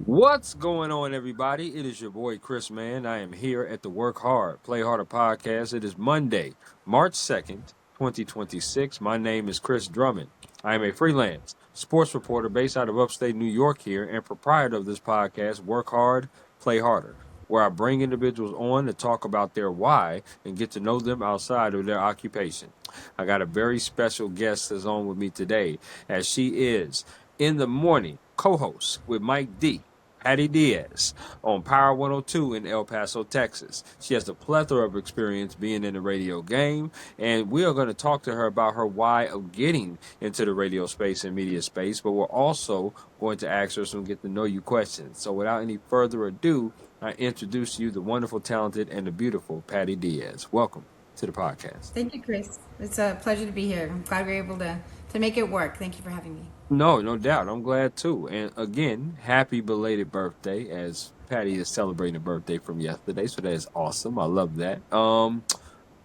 What's going on, everybody? It is your boy Chris, man. I am here at the Work Hard, Play Harder podcast. It is Monday, March 2nd, 2026. My name is Chris Drummond. I am a freelance sports reporter based out of upstate New York here and proprietor of this podcast, Work Hard, Play Harder, where I bring individuals on to talk about their why and get to know them outside of their occupation. I got a very special guest that's on with me today, as she is in the morning co-host with Mike D. Patti Diaz on Power 102 in El Paso, Texas. She has a plethora of experience being in the radio game, and we are going to talk to her about her why of getting into the radio space and media space, but we're also going to ask her some get to know you questions. So without any further ado, I introduce to you the wonderful, talented, and the beautiful Patti Diaz. Welcome to the podcast. Thank you, Chris. It's a pleasure to be here. I'm glad we are able to make it work. Thank you for having me. No, no doubt. I'm glad too. And again, happy belated birthday, as Patty is celebrating a birthday from yesterday. So that is awesome. I love that.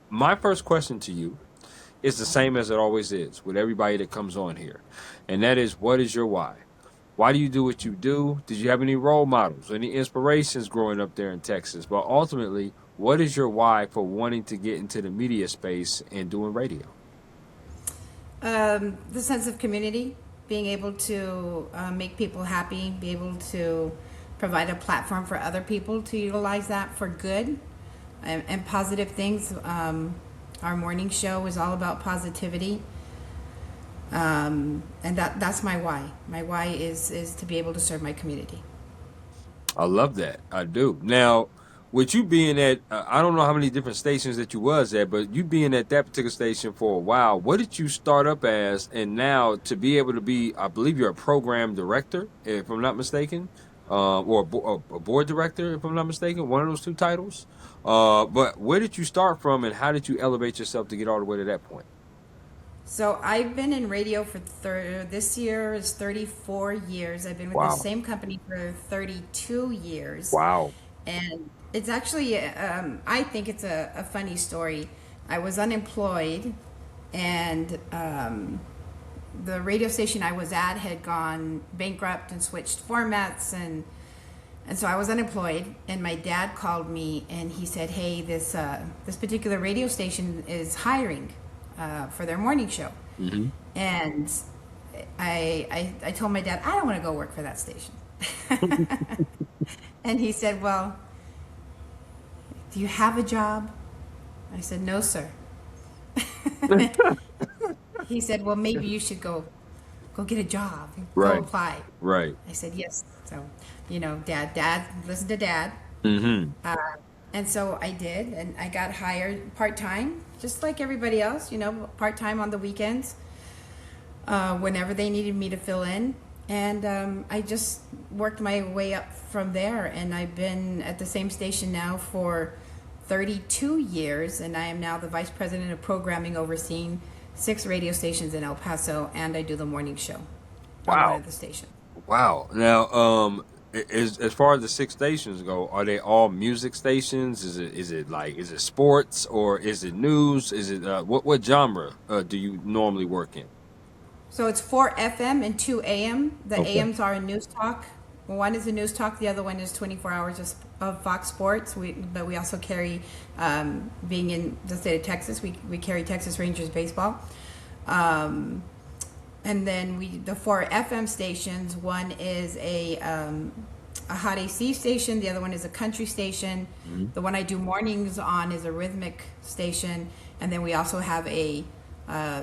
My first question to you is the same as it always is with everybody that comes on here. And that is, what is your why? Why do you do what you do? Did you have any role models, any inspirations growing up there in Texas? But ultimately, what is your why for wanting to get into the media space and doing radio? The sense of community, being able to make people happy, be able to provide a platform for other people to utilize that for good and positive things. Our morning show is all about positivity. And that's my why. My why is to be able to serve my community. I love that. I do. Now, with you being at, I don't know how many different stations that you was at, but you being at that particular station for a while, what did you start up as? And now to be able to be, I believe you're a program director, if I'm not mistaken, or a board director, if I'm not mistaken, one of those two titles. But where did you start from, and how did you elevate yourself to get all the way to that point? So I've been in radio for this year is 34 years. I've been with the Wow. same company for 32 years. Wow. And it's actually, I think it's a funny story. I was unemployed, and the radio station I was at had gone bankrupt and switched formats, and so I was unemployed. And my dad called me, and he said, "Hey, this particular radio station is hiring for their morning show." Hmm. And I told my dad, "I don't want to go work for that station." And he said, "Well, do you have a job?" I said, "No, sir." He said, "Well, maybe you should go get a job, go Right. apply." Right. I said, "Yes." So, dad, listen to dad. Hmm. Uh, and so I did, and I got hired part time, just like everybody else, part time on the weekends, whenever they needed me to fill in. And I just worked my way up from there. And I've been at the same station now for 32 years. And I am now the vice president of programming, overseeing 6 radio stations in El Paso. And I do the morning show on one Wow. of the stations. Wow. Now, as far as the 6 stations go, are they all music stations? Is it sports, or is it news? Is it what genre do you normally work in? So it's 4 FM and 2 AM. The Okay. AMs are a news talk. One is a news talk. The other one is 24 hours of Fox Sports. But we also carry, being in the state of Texas, we carry Texas Rangers baseball. Um, and then the 4 FM stations. One is a hot AC station. The other one is a country station. Hmm. The one I do mornings on is a rhythmic station. And then we also have a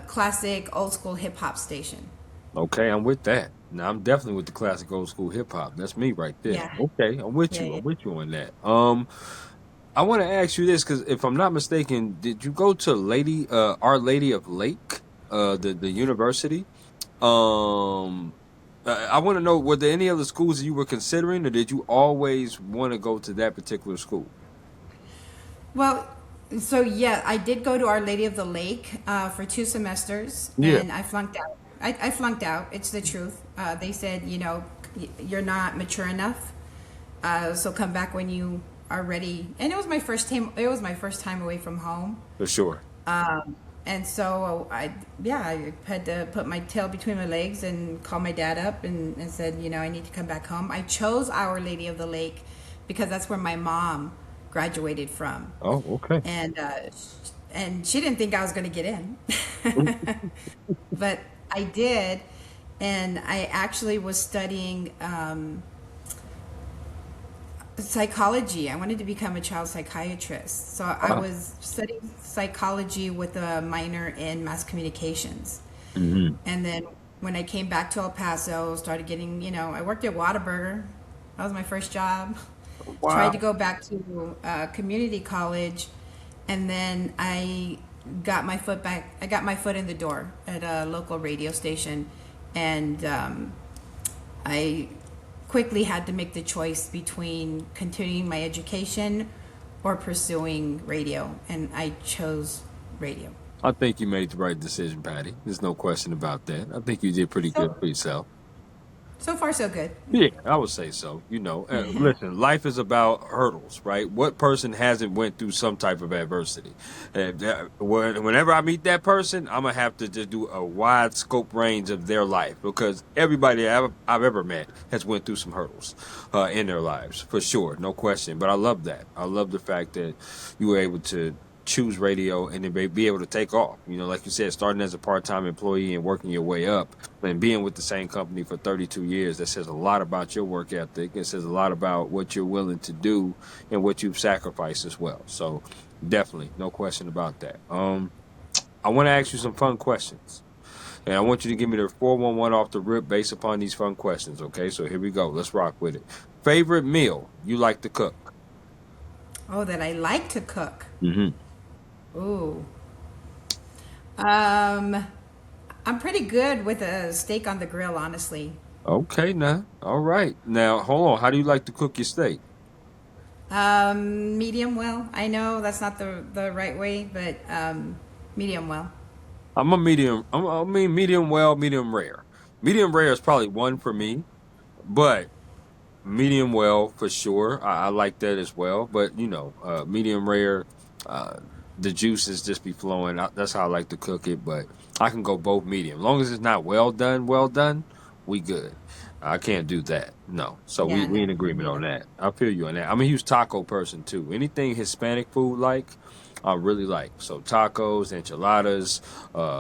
classic old school hip hop station. Okay, I'm with that. Now I'm definitely with the classic old school hip hop. That's me right there. Yeah, Okay, I'm with yeah, you. yeah. I'm with you on that. I want to ask you this because if I'm not mistaken, did you go to Our Lady of Lake, the university? Um, I want to know, were there any other schools that you were considering, or did you always want to go to that particular school? Well, so yeah, I did go to Our Lady of the Lake for 2 semesters, Yeah. and I flunked out. I flunked out. It's the truth. They said, you're not mature enough, so come back when you are ready. And it was my first time. It was my first time away from home. For sure. And so I had to put my tail between my legs and call my dad up and said, I need to come back home. I chose Our Lady of the Lake because that's where my mom graduated from. Oh, okay. And she didn't think I was going to get in, but I did. And I actually was studying psychology. I wanted to become a child psychiatrist. So I Wow. was studying psychology with a minor in mass communications. Hmm. And then when I came back to El Paso, started getting, I worked at Whataburger. That was my first job. Tried to Wow. go back to community college, and then I got my foot in the door at a local radio station, and I quickly had to make the choice between continuing my education or pursuing radio, and I chose radio. I think you made the right decision, Patty. There's no question about that. I think you did pretty good So for yourself. so far so good. Yeah, I would say so. Listen, life is about hurdles, right? What person hasn't went through some type of adversity? Whenever I meet that person, I'm gonna have to just do a wide scope range of their life because everybody I've ever met has went through some hurdles in their lives, for sure, no question. But I love that. I love the fact that you were able to choose radio and then be able to take off. Like you said, starting as a part-time employee and working your way up and being with the same company for 32 years, that says a lot about your work ethic. It says a lot about what you're willing to do and what you've sacrificed as well. So definitely, no question about that. I want to ask you some fun questions. And I want you to give me the 411 off the rip based upon these fun questions, okay? So here we go. Let's rock with it. Favorite meal you like to cook? Oh, that I like to cook. Mm-hmm. Ooh. Um, I'm pretty good with a steak on the grill, honestly. Okay, now. All right. Now, hold on. How do you like to cook your steak? Medium well. I know that's not the right way, but medium well. I'm a medium. I mean, medium well, medium rare. Medium rare is probably one for me, but medium well for sure. I like that as well. But medium rare, uh, the juices just be flowing. That's how I like to cook it. But I can go both medium, as long as it's not well done. Well done, we good. I can't do that. No. So we Yeah, we in no, me agreement on neither. that. I feel you on that. I'm a huge taco person too. Anything Hispanic food I really like. So tacos, enchiladas,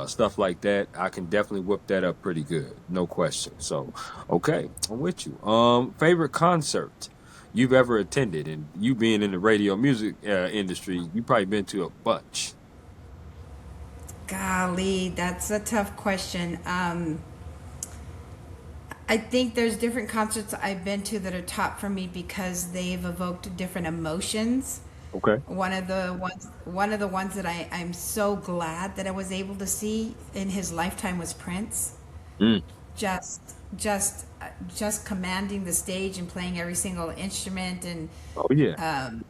stuff like that. I can definitely whip that up pretty good. No question. So, okay, I'm with you. Favorite concert you've ever attended, and you being in the radio music industry, you probably been to a bunch. Golly, that's a tough question. I think there's different concerts I've been to that are top for me because they've evoked different emotions. Okay. One of the ones that I'm so glad that I was able to see in his lifetime was Prince. Mm. Just just just commanding the stage and playing every single instrument, and Oh yeah. um,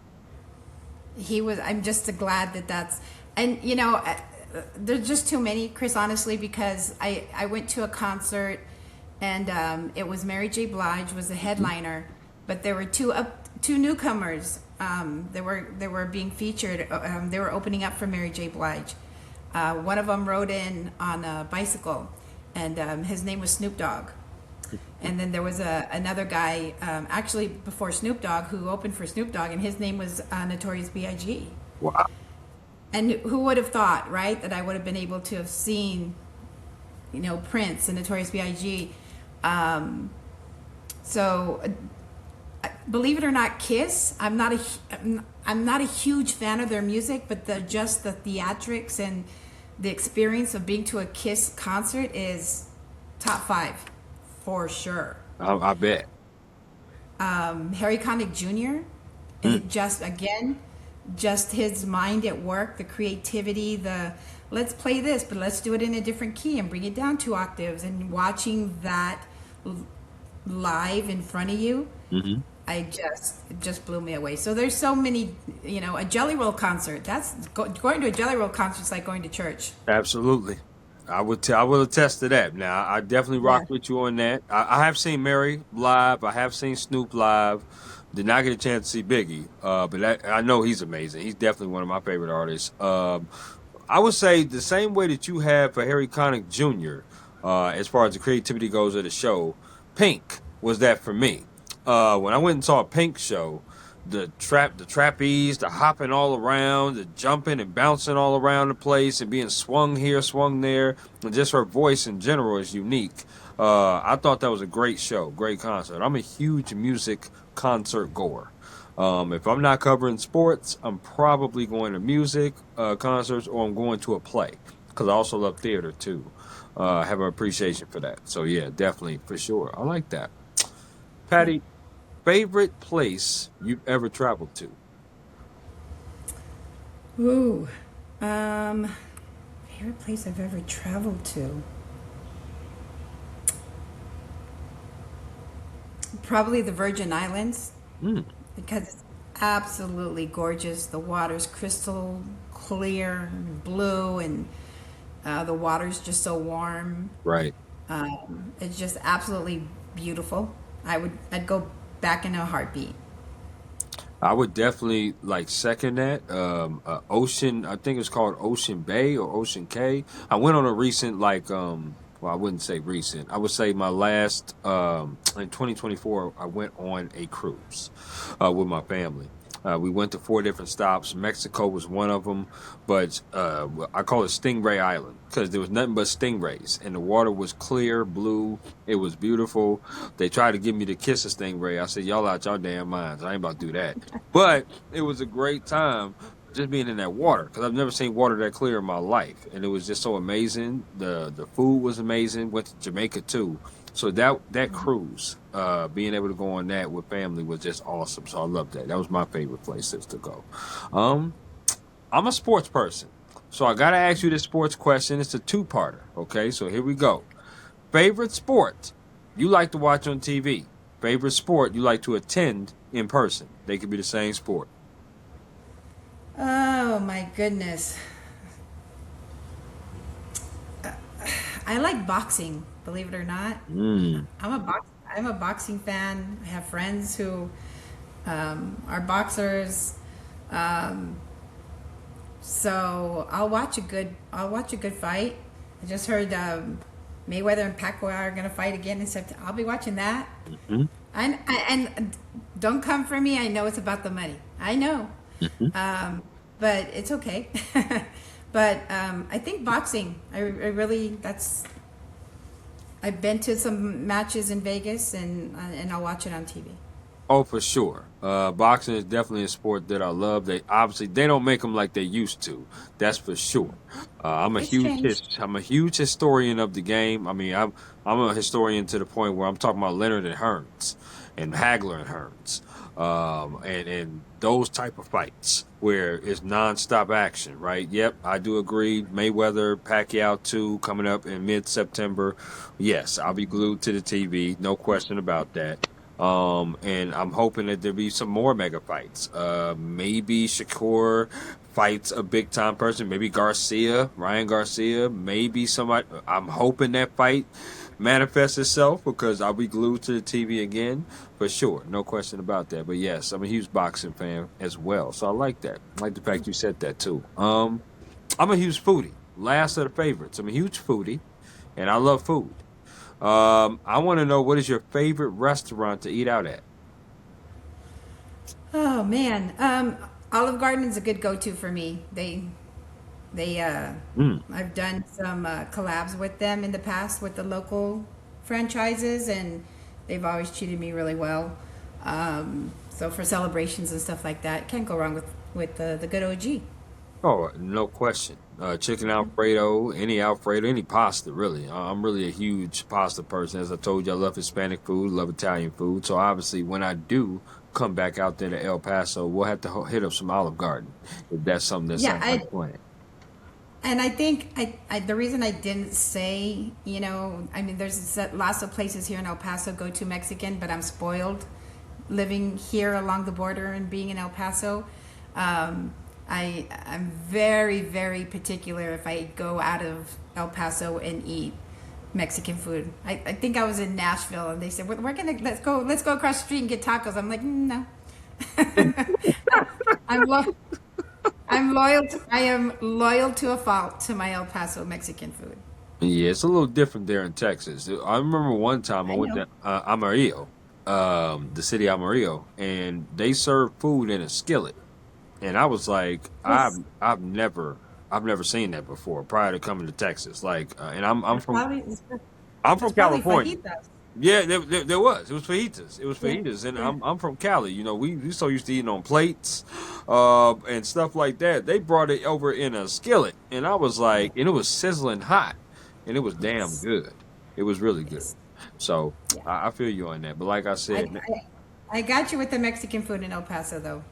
I'm just glad that that's, and there's just too many, Chris, honestly, because I went to a concert, and it was Mary J. Blige was the headliner, but there were two newcomers. They were being featured. They were opening up for Mary J. Blige. One of them rode in on a bicycle, and his name was Snoop Dogg. And then there was another guy, actually before Snoop Dogg, who opened for Snoop Dogg, and his name was Notorious B.I.G. Wow. And who would have thought, right, that I would have been able to have seen, Prince and Notorious B.I.G. So, believe it or not, Kiss. I'm not a huge fan of their music, but just the theatrics and the experience of being to a Kiss concert is top five for sure. I bet. Harry Connick Jr. Mm. Just his mind at work, the creativity, the let's play this, but let's do it in a different key and bring it down 2 octaves, and watching that live in front of you, Hmm. it just blew me away. So there's so many, a Jelly Roll concert. Going to a Jelly Roll concert is like going to church. Absolutely. I will attest to that. Now, I definitely Yeah. rock with you on that. I have seen Mary live. I have seen Snoop live. Did not get a chance to see Biggie, but I know he's amazing. He's definitely one of my favorite artists. I would say the same way that you have for Harry Connick Jr. As far as the creativity goes of the show, Pink was that for me. When I went and saw a Pink show, the trapeze, the hopping all around, the jumping and bouncing all around the place, and being swung here, swung there, and just her voice in general is unique. I thought that was a great show, great concert. I'm a huge music concert goer. If I'm not covering sports, I'm probably going to music concerts or I'm going to a play because I also love theater too. Have an appreciation for that. So yeah, definitely for sure. I like that. Yeah. Patty, favorite place you've ever traveled to? Ooh. Um, Favorite place I've ever traveled to? Probably the Virgin Islands Mm, because it's absolutely gorgeous. The water's crystal clear, and blue, and the water's just so warm. right. It's just absolutely beautiful. I'd go back in a heartbeat. I would definitely like second that. Ocean, I think it's called Ocean Bay or Ocean K. I went on a recent well, I wouldn't say recent. I would say my last in 2024. I went on a cruise with my family. We went to four different stops. Mexico was one of them, but I call it Stingray Island because there was nothing but stingrays, and the water was clear blue. It was beautiful. They tried to get me to kiss a stingray. I said, "Y'all out y'all damn minds. I ain't about to do that." But it was a great time just being in that water because I've never seen water that clear in my life, and it was just so amazing. The food was amazing. Went to Jamaica too. So that cruise, being able to go on that with family was just awesome. So I love that. That was my favorite places to go. Um, I'm a sports person, so I gotta ask you this sports question. It's a two-parter. Okay, so here we go. Favorite sport you like to watch on TV? Favorite sport you like to attend in person? They could be the same sport. Oh my goodness. I like boxing, believe it or not. Mm, I'm a boxing fan. I have friends who are boxers. Um, so I'll watch a good fight. I just heard Mayweather and Pacquiao are gonna fight again in September. I'll be watching that. hmm And don't come for me. I know it's about the money. I know. hmm But it's okay. But I think boxing. I really I've been to some matches in Vegas and I'll watch it on TV. Oh, for sure. Boxing is definitely a sport that I love. They don't make them like they used to. That's for sure. It's changed. I'm a huge historian of the game. I mean, I'm a historian to the point where I'm talking about Leonard and Hearns and Hagler and Hearns, and those type of fights where it's nonstop action. Right? Yep, I do agree. Mayweather, Pacquiao too, coming up in mid-September. Yes, I'll be glued to the TV. No question about that. And I'm hoping that there'll be some more mega fights. Maybe Shakur fights a big time person. Maybe Garcia, Ryan Garcia. Maybe somebody. I'm hoping that fight manifests itself because I'll be glued to the TV again for sure. No question about that. But yes, I'm a huge boxing fan as well. So I like that. I like the fact you said that too. I'm a huge foodie. Last of the favorites. I'm a huge foodie, and I love food. I want to know what is your favorite restaurant to eat out at? Oh man, Olive Garden's a good go-to for me. They Mm, I've done some collabs with them in the past with the local franchises, and they've always treated me really well. So for celebrations and stuff like that, can't go wrong with the good OG. oh, no question. Chicken Alfredo, any Alfredo, any pasta, really. I'm really a huge pasta person. As I told you, I love Hispanic food, love Italian food. So obviously, when I do come back out there to El Paso, we'll have to hit up some Olive Garden if that's something that Yeah, sounds like playing. and I think the reason I didn't say, I mean, there's lots of places here in El Paso go to Mexican, but I'm spoiled living here along the border and being in El Paso. Um, I'm very, very particular if I go out of El Paso and eat Mexican food. I think I was in Nashville and they said, we're gonna, let's go across the street and get tacos. I'm like, no. I'm, lo- I am loyal to a fault to my El Paso Mexican food. Yeah, it's a little different there in Texas. I remember one time I I went know. to Amarillo, the city of Amarillo, and they served food in a skillet. And I was like, Yes. I've never seen that before prior to coming to Texas. Like, and That's probably I'm that's from probably California. fajitas. Yeah, there was. It was fajitas. It was Yeah. fajitas, and Yeah. I'm from Cali. You know, we so used to eating on plates, and stuff like that. They brought it over in a skillet, and I was Yeah. like, and it was sizzling hot, and it was damn Yes. good. It was really good. Yes. So Yeah. I feel you on that. But like I I, said, I got you with the Mexican food in El Paso, though.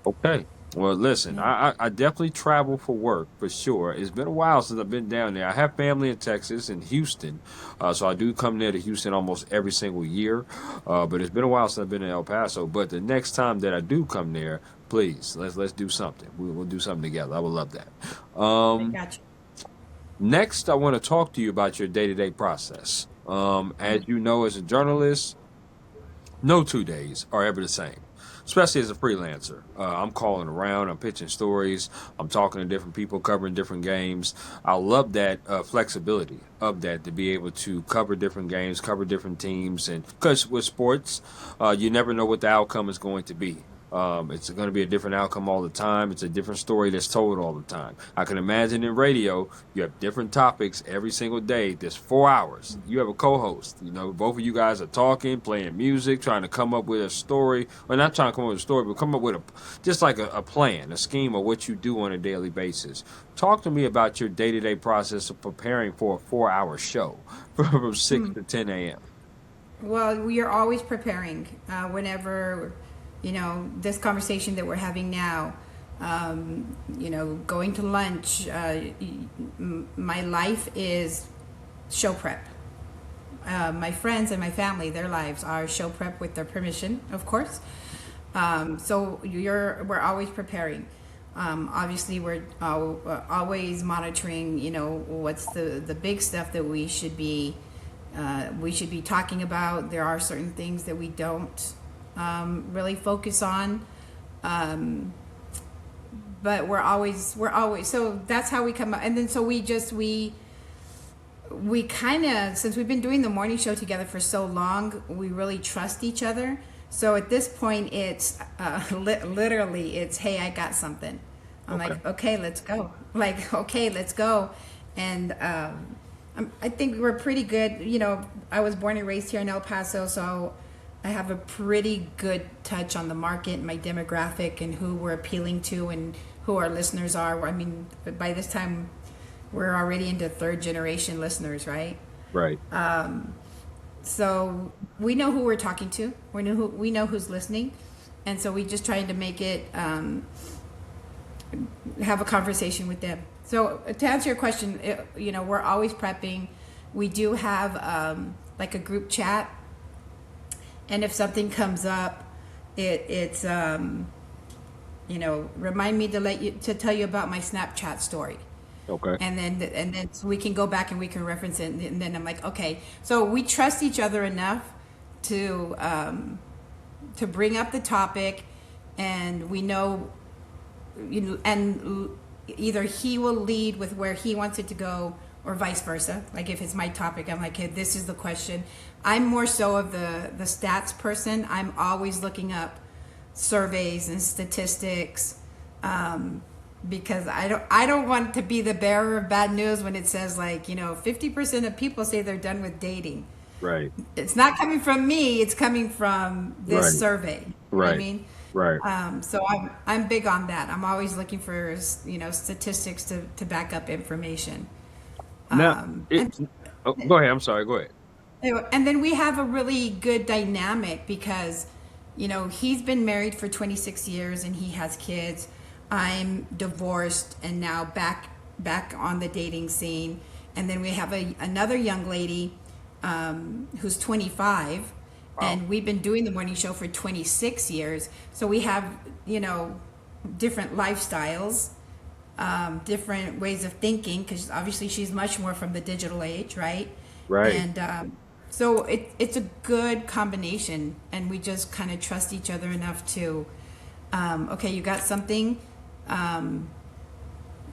okay. Well, listen, Yeah. I definitely travel for work for sure. It's been a while since I've been down there. I have family in Texas and Houston, so I do come there to Houston almost every single year. But it's been a while since I've been in El Paso. But the next time that I do come there, please let's do something. We'll do something together. I would love that. I got you. Next, I want to talk to you about your day to day process. As you know, as a journalist, no 2 days are ever the same, especially as a freelancer. I'm calling around, I'm pitching stories, I'm talking to different people, covering different games. I love that flexibility of that to be able to cover different games, cover different teams, and because with sports, you never know what the outcome is going to be. It's going to be a different outcome all the time. It's a different story that's told all the time. I can imagine in radio, you have different topics every single day. There's 4 hours. You have a co-host. You know, both of you guys are talking, playing music, trying to come up with a story. Well, not trying to come up with a story, but come up with just like a plan, a scheme of what you do on a daily basis. Talk to me about your day-to-day process of preparing for a 4 hour show from 6 to 10 a.m. Well, we are always preparing. Whenever, this conversation that we're having now, going to lunch. My life is show prep. My friends and my family, their lives are show prep with their permission, of course. So we're always preparing. Obviously, we're always monitoring. What's the big stuff that we should be talking about. There are certain things that we don't really focus on. But we're always so that's how we come up. And then so we kind of, since we've been doing the morning show together for so long, we really trust each other. So at this point, it's literally it's, hey, I got something. I'm Okay. like, okay, let's go. Like, okay, let's go. And I think we're pretty good. I was born and raised here in El Paso, so I have a pretty good touch on the market, my demographic, and who we're appealing to, and who our listeners are. I mean, by this time, we're already into third generation listeners, right? Right. So we know who we're talking to. We know who's listening, and so we just trying to make it have a conversation with them. So to answer your question, we're always prepping. We do have like a group chat, and if something comes up, it's remind me to tell you about my Snapchat story. Okay. And then so we can go back and we can reference it, and then I'm like, okay, so we trust each other enough to bring up the topic, and we know, and either he will lead with where he wants it to go, or vice versa. Like if it's my topic, I'm like, hey, this is the question. I'm more so of the stats person. I'm always looking up surveys and statistics. Because I don't want to be the bearer of bad news when it says 50% of people say they're done with dating. Right. It's not coming from me. It's coming from this Right. survey. You know what I Right. mean? Right. So I'm big on that. I'm always looking for statistics to back up information. Now, And go ahead. I'm sorry. Go ahead. anyway, and then we have a really good dynamic because he's been married for 26 years and he has kids. I'm divorced and now back on the dating scene. And then we have another young lady who's 25, Wow. and we've been doing the morning show for 26 years. So we have different lifestyles, different ways of thinking, because obviously she's much more from the digital age, right? Right. And so it's a good combination, and we just kind of trust each other enough to, okay, you got something.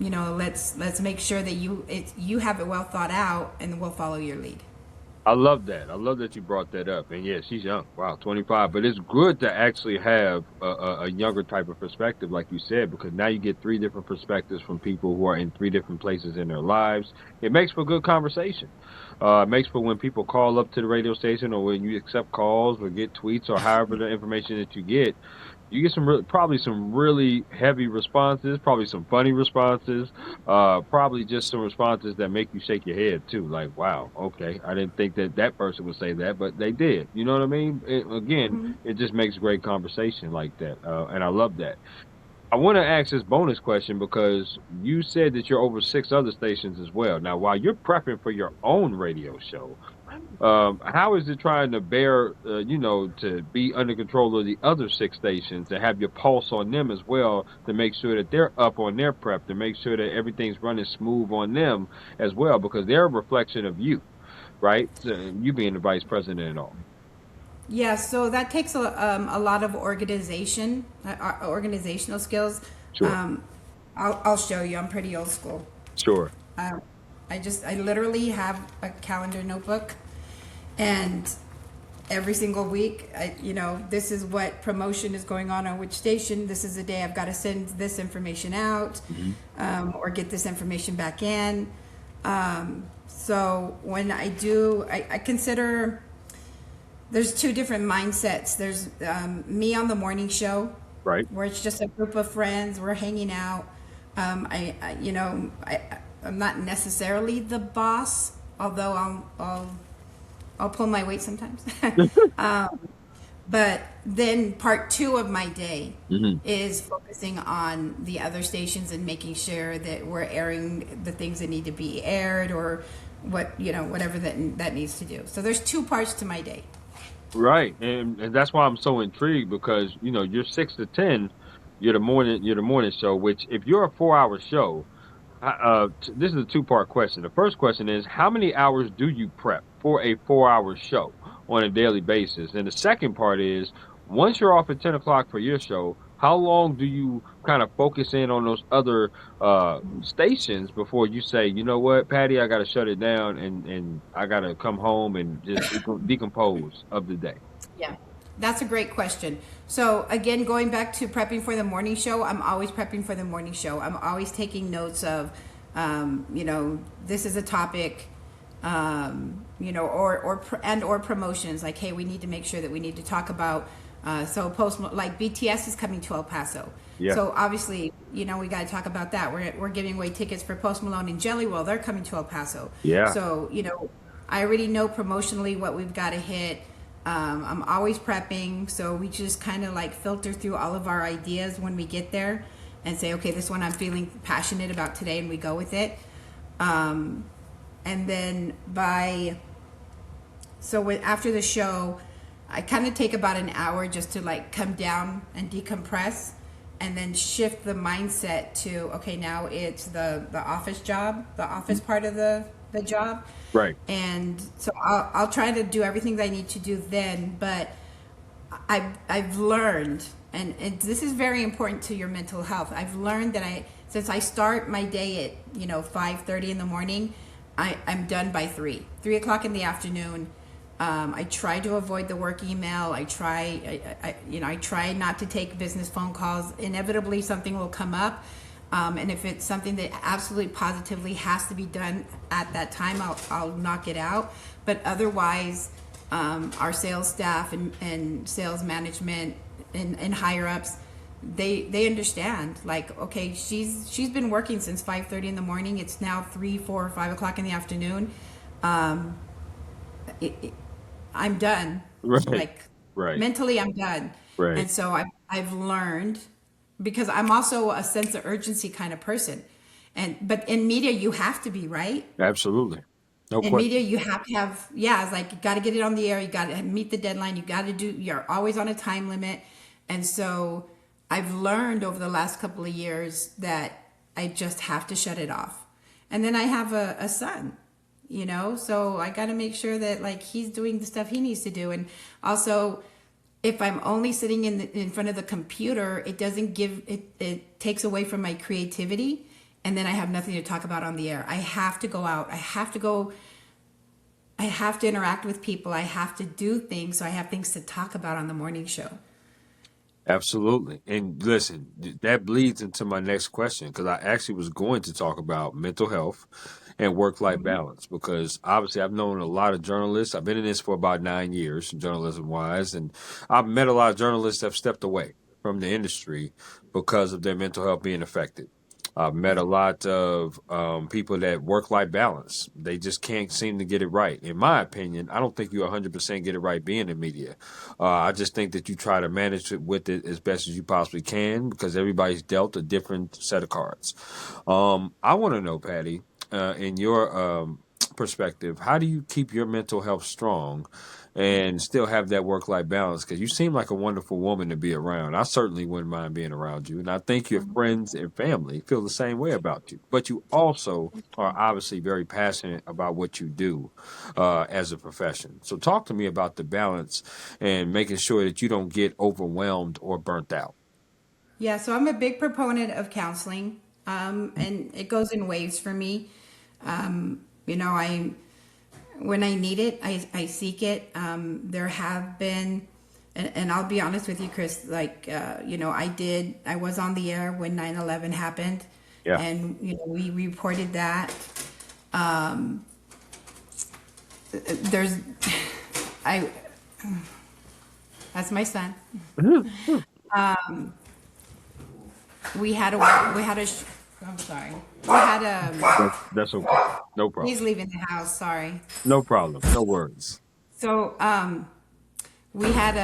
let's make sure that you have it well thought out, and we'll follow your lead. I love that. I love that you brought that up. And yeah, she's young. Wow, 25. But it's good to actually have a younger type of perspective, like you said, because now you get three different perspectives from people who are in three different places in their lives. It makes for good conversation. It makes for when people call up to the radio station or when you accept calls or get tweets or however the information that you get probably some really heavy responses, probably some funny responses, probably just some responses that make you shake your head too. Like, wow, okay, I didn't think that that person would say that, but they did. You know what I mean? Again, it just makes great conversation like that, and I love that. I want to ask this bonus question because you said that you're over six other stations as well. Now, while you're prepping for your own radio show, how is it trying to bear, to be under control of the other six stations, to have your pulse on them as well, to make sure that they're up on their prep, to make sure that everything's running smooth on them as well, because they're a reflection of you, right? So, you being the vice president and all. Yeah, so that takes a lot of organizational skills. Sure. I'll show you. I'm pretty old school. Sure. Um, I literally have a calendar notebook, and every single week, this is what promotion is going on which station. This is the day I've got to send this information out, or get this information back in. So when I do, I consider there's two different mindsets. There's me on the morning show, Right. where it's just a group of friends. We're hanging out. I'm not necessarily the boss, although I'll pull my weight sometimes. But then part two of my day is focusing on the other stations and making sure that we're airing the things that need to be aired, or whatever that needs to do. So there's two parts to my day. Right, and that's why I'm so intrigued because you're 6 to 10, you're the morning show. Which if you're a 4 hour show, this is a two-part question. The first question is, how many hours do you prep for a 4 hour show on a daily basis? And the second part is, once you're off at 10 o'clock for your show, how long do you kind of focus in on those other stations before you say, you know what, Patty, I got to shut it down and I got to come home and just decompose of the day? Yeah, that's a great question. So again, going back to prepping for the morning show, I'm always prepping for the morning show. I'm always taking notes of, this is a topic, or promotions. Like, hey, we need to make sure that we need to talk about. So like BTS is coming to El Paso. Yeah. So obviously, we got to talk about that. We're giving away tickets for Post Malone and Jelly Roll. They're coming to El Paso. Yeah. So I already know promotionally what we've got to hit. I'm always prepping, so we just kind of like filter through all of our ideas when we get there and say, okay, this one I'm feeling passionate about today, and we go with it. And then after the show, I kind of take about an hour just to like come down and decompress, and then shift the mindset to, okay, now it's the office job, the office part of the job. Right. And so I'll try to do everything that I need to do then, but I've learned, and this is very important to your mental health. I've learned that since I start my day at 5:30 in the morning, I'm done by 3 o'clock in the afternoon. I try to avoid the work email. I try not to take business phone calls. Inevitably, something will come up. And if it's something that absolutely positively has to be done at that time, I'll knock it out. But otherwise, our sales staff and sales management and higher ups, they understand. Like, okay, she's been working since 5:30 in the morning. It's now 3, 4, 5 o'clock in the afternoon. I'm done. Right. Like, Right. mentally, I'm done. Right. And so I've learned, because I'm also a sense of urgency kind of person. But in media, you have to be, right? Absolutely. No In question. media, you have to have, it's like, you got to get it on the air. You got to meet the deadline. You're always on a time limit. And so I've learned over the last couple of years that I just have to shut it off. And then I have a son, so I got to make sure that like he's doing the stuff he needs to do. And also, if I'm only sitting in front of the computer, it doesn't give it. It takes away from my creativity, and then I have nothing to talk about on the air. I have to go out. I have to go. I have to interact with people. I have to do things. So I have things to talk about on the morning show. Absolutely. And listen, that bleeds into my next question because I actually was going to talk about mental health and work-life balance because obviously I've known a lot of journalists. I've been in this for about 9 years, journalism-wise, and I've met a lot of journalists that have stepped away from the industry because of their mental health being affected. I've met a lot of people that work-life balance. They just can't seem to get it right. In my opinion, I don't think you 100% get it right being in media. I just think that you try to manage it with it as best as you possibly can because everybody's dealt a different set of cards. I want to know, Patty, in your perspective, how do you keep your mental health strong and still have that work life balance? Because you seem like a wonderful woman to be around. I certainly wouldn't mind being around you. And I think your friends and family feel the same way about you. But you also are obviously very passionate about what you do as a profession. So talk to me about the balance and making sure that you don't get overwhelmed or burnt out. Yeah, so I'm a big proponent of counseling, and it goes in waves for me. I when I need it, I seek it. There have been, and I'll be honest with you, Chris. Like, I was on the air when 9/11 happened, Yeah. and we reported that. Um, there's, I, that's my son. I'm sorry. We had That's okay. No he's problem. leaving the house. Sorry. No problem. No worries. So we had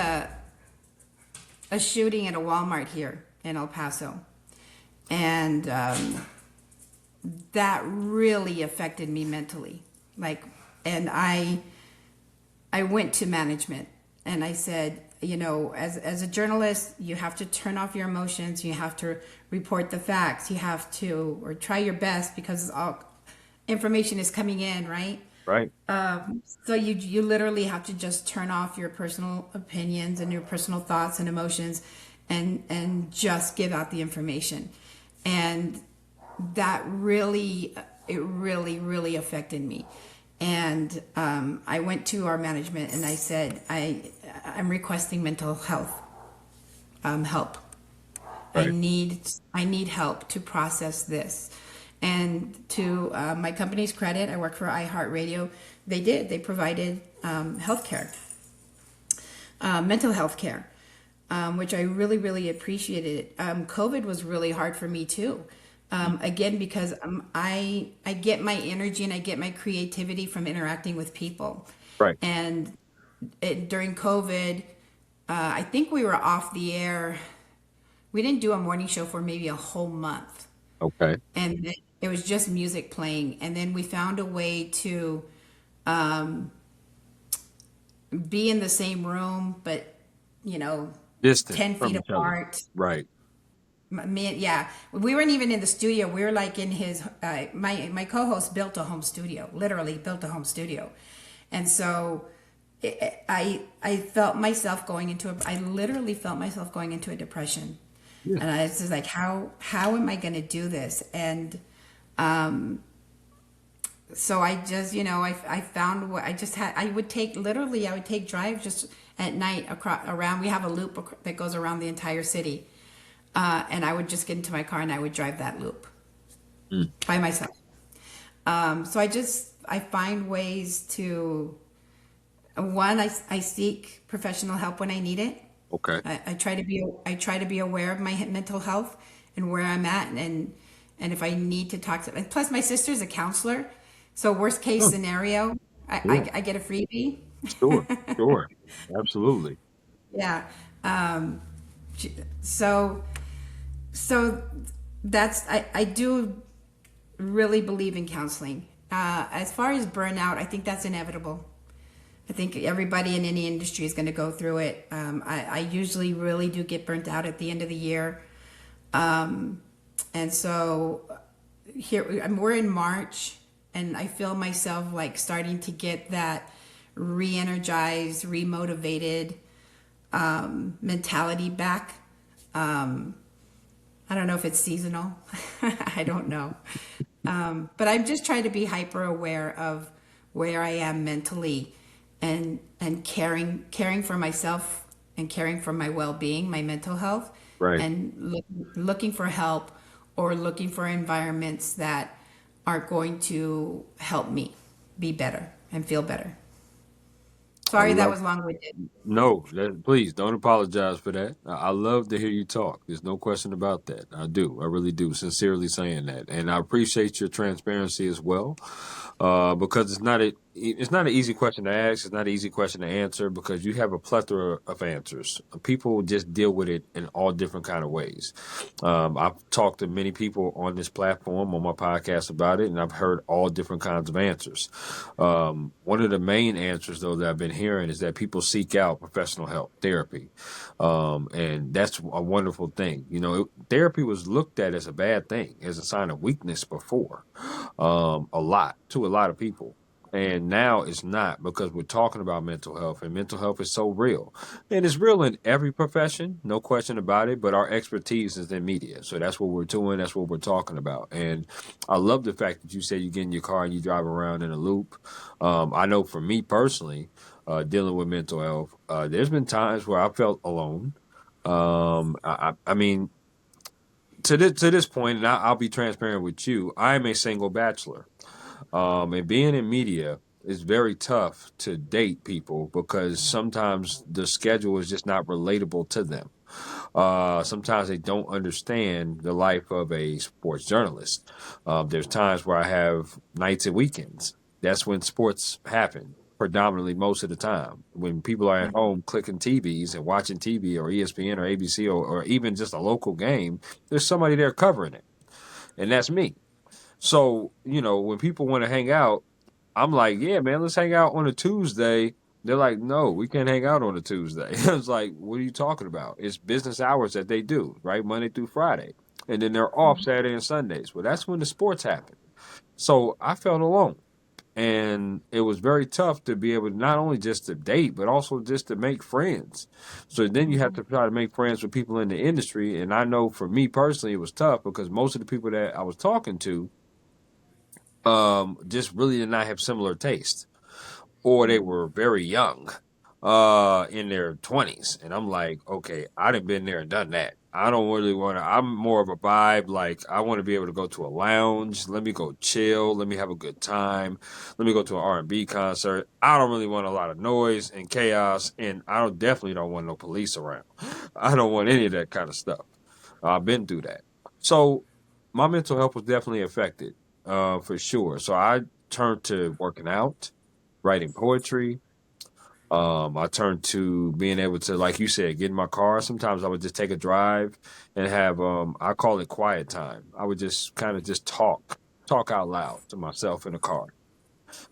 a shooting at a Walmart here in El Paso, and that really affected me mentally. Like, and I went to management and I said, as a journalist, you have to turn off your emotions. You have to report the facts. You have to, or try your best because all information is coming in, right? Right. So you literally have to just turn off your personal opinions and your personal thoughts and emotions, and just give out the information. And that really, it really, really affected me. And I went to our management and I said, I'm requesting mental health help. Right. I need help to process this. And to my company's credit, I work for iHeartRadio. They provided health care, mental health care, which I really, really appreciated. COVID was really hard for me too. Again, because I get my energy and I get my creativity from interacting with people. Right. And during COVID, I think we were off the air. We didn't do a morning show for maybe a whole month. Okay. And it was just music playing. And then we found a way to be in the same room, but, Distant 10 from feet each other. apart. Right. Me, yeah, we weren't even in the studio. We were like in his. My co-host built a home studio, literally built a home studio, and so I felt myself going into a. I literally felt myself going into a depression, Yeah. and I was just like, how am I going to do this? And so I just, I found what I just had. I would take drive just at night around. We have a loop that goes around the entire city. And I would just get into my car and I would drive that loop by myself. So I find ways to, I seek professional help when I need it. Okay. I try to be aware of my mental health and where I'm at, and if I need to talk to. And plus, my sister's a counselor, so worst case Oh, scenario, sure. I get a freebie. Sure. Sure. Absolutely. Yeah. Um, so that's I do really believe in counseling. As far as burnout, I think that's inevitable. I think everybody in any industry is going to go through it. I usually really do get burnt out at the end of the year. And so we're in March, and I feel myself like starting to get that re-energized, re-motivated. mentality back. I don't know if it's seasonal. I don't know. But I'm just trying to be hyper aware of where I am mentally and caring for myself and caring for my well-being, my mental health, Right. and looking for help or looking for environments that are going to help me be better and feel better. I Sorry that love was long-winded. No, please don't apologize for that. I love to hear you talk. There's no question about that. I do. I really do. Sincerely saying that, and I appreciate your transparency as well, because it's not an easy question to ask. It's not an easy question to answer because you have a plethora of answers. People just deal with it in all different kind of ways. I've talked to many people on this platform on my podcast about it, and I've heard all different kinds of answers. One of the main answers, though, that I've been hearing is that people seek out professional help, therapy, and that's a wonderful thing. Therapy was looked at as a bad thing, as a sign of weakness before, to a lot of people. And now it's not because we're talking about mental health, and mental health is so real. And it's real in every profession, no question about it. But our expertise is in media. So that's what we're doing. That's what we're talking about. And I love the fact that you say you get in your car and you drive around in a loop. I know for me personally, dealing with mental health, there's been times where I felt alone. I mean, to this point, and I'll be transparent with you, I'm a single bachelor. And being in media is very tough to date people because sometimes the schedule is just not relatable to them. Sometimes they don't understand the life of a sports journalist. There's times where I have nights and weekends. That's when sports happen, predominantly most of the time. When people are at home clicking TVs and watching TV or ESPN or ABC or even just a local game, there's somebody there covering it. And that's me. So, when people want to hang out, I'm like, yeah, man, let's hang out on a Tuesday. They're like, no, we can't hang out on a Tuesday. It's like, what are you talking about? It's business hours that they do, right? Monday through Friday. And then they're off Saturday and Sundays. Well, that's when the sports happen. So I felt alone. And it was very tough to be able to not only just to date, but also just to make friends. So then you have to try to make friends with people in the industry. And I know for me personally, it was tough because most of the people that I was talking to just really did not have similar taste, or they were very young, in their 20s. And I'm like, okay, I done been there and done that. I don't really want to, I'm more of a vibe. Like, I want to be able to go to a lounge. Let me go chill. Let me have a good time. Let me go to an R&B concert. I don't really want a lot of noise and chaos. And definitely don't want no police around. I don't want any of that kind of stuff. I've been through that. So my mental health was definitely affected, for sure. So I turned to working out, writing poetry. I turned to being able to, like you said, get in my car. Sometimes I would just take a drive and have, I call it quiet time. I would just kind of just talk out loud to myself in the car,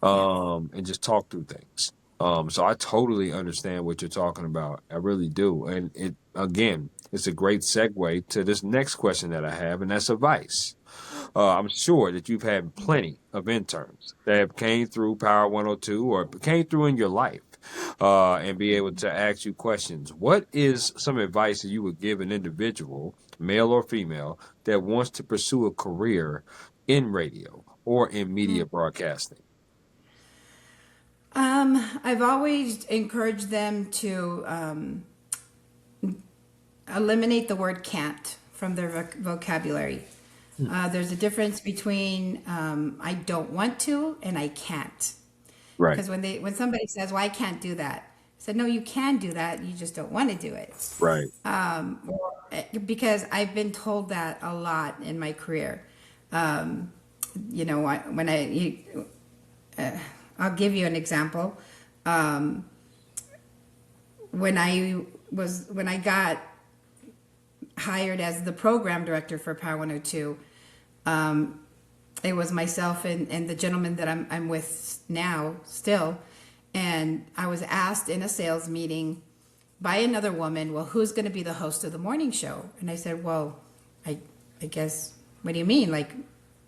Yeah. and just talk through things. So I totally understand what you're talking about. I really do. And again, it's a great segue to this next question that I have, and that's advice. I'm sure that you've had plenty of interns that have came through Power 102 or came through in your life, and be able to ask you questions. What is some advice that you would give an individual, male or female, that wants to pursue a career in radio or in media broadcasting? I've always encouraged them to eliminate the word can't from their vocabulary. There's a difference between I don't want to and I can't. Right, Because when somebody says, "Well, I can't do that," I said, "No, you can do that. You just don't want to do it." right, Because I've been told that a lot in my career. When I'll give you an example. When I got hired as the program director for Power 102, it was myself and the gentleman that I'm with now still, and I was asked in a sales meeting by another woman, well, who's going to be the host of the morning show? And I said, well, I guess, what do you mean? Like,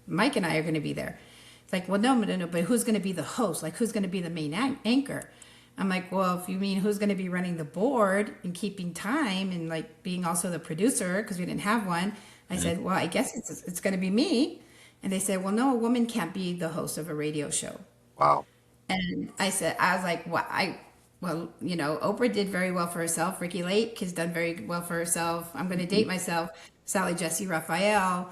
Mike and I are going to be there. It's like, well, no, but who's going to be the host? Like, who's going to be the main anchor? I'm like, well, if you mean who's going to be running the board and keeping time and like being also the producer because we didn't have one, I Mhm. said, well, I guess it's going to be me. And they said, well, no, a woman can't be the host of a radio show. Wow. And I was like, well, Oprah did very well for herself. Ricky Lake has done very well for herself. I'm going to date Mhm. myself. Sally Jesse Raphael.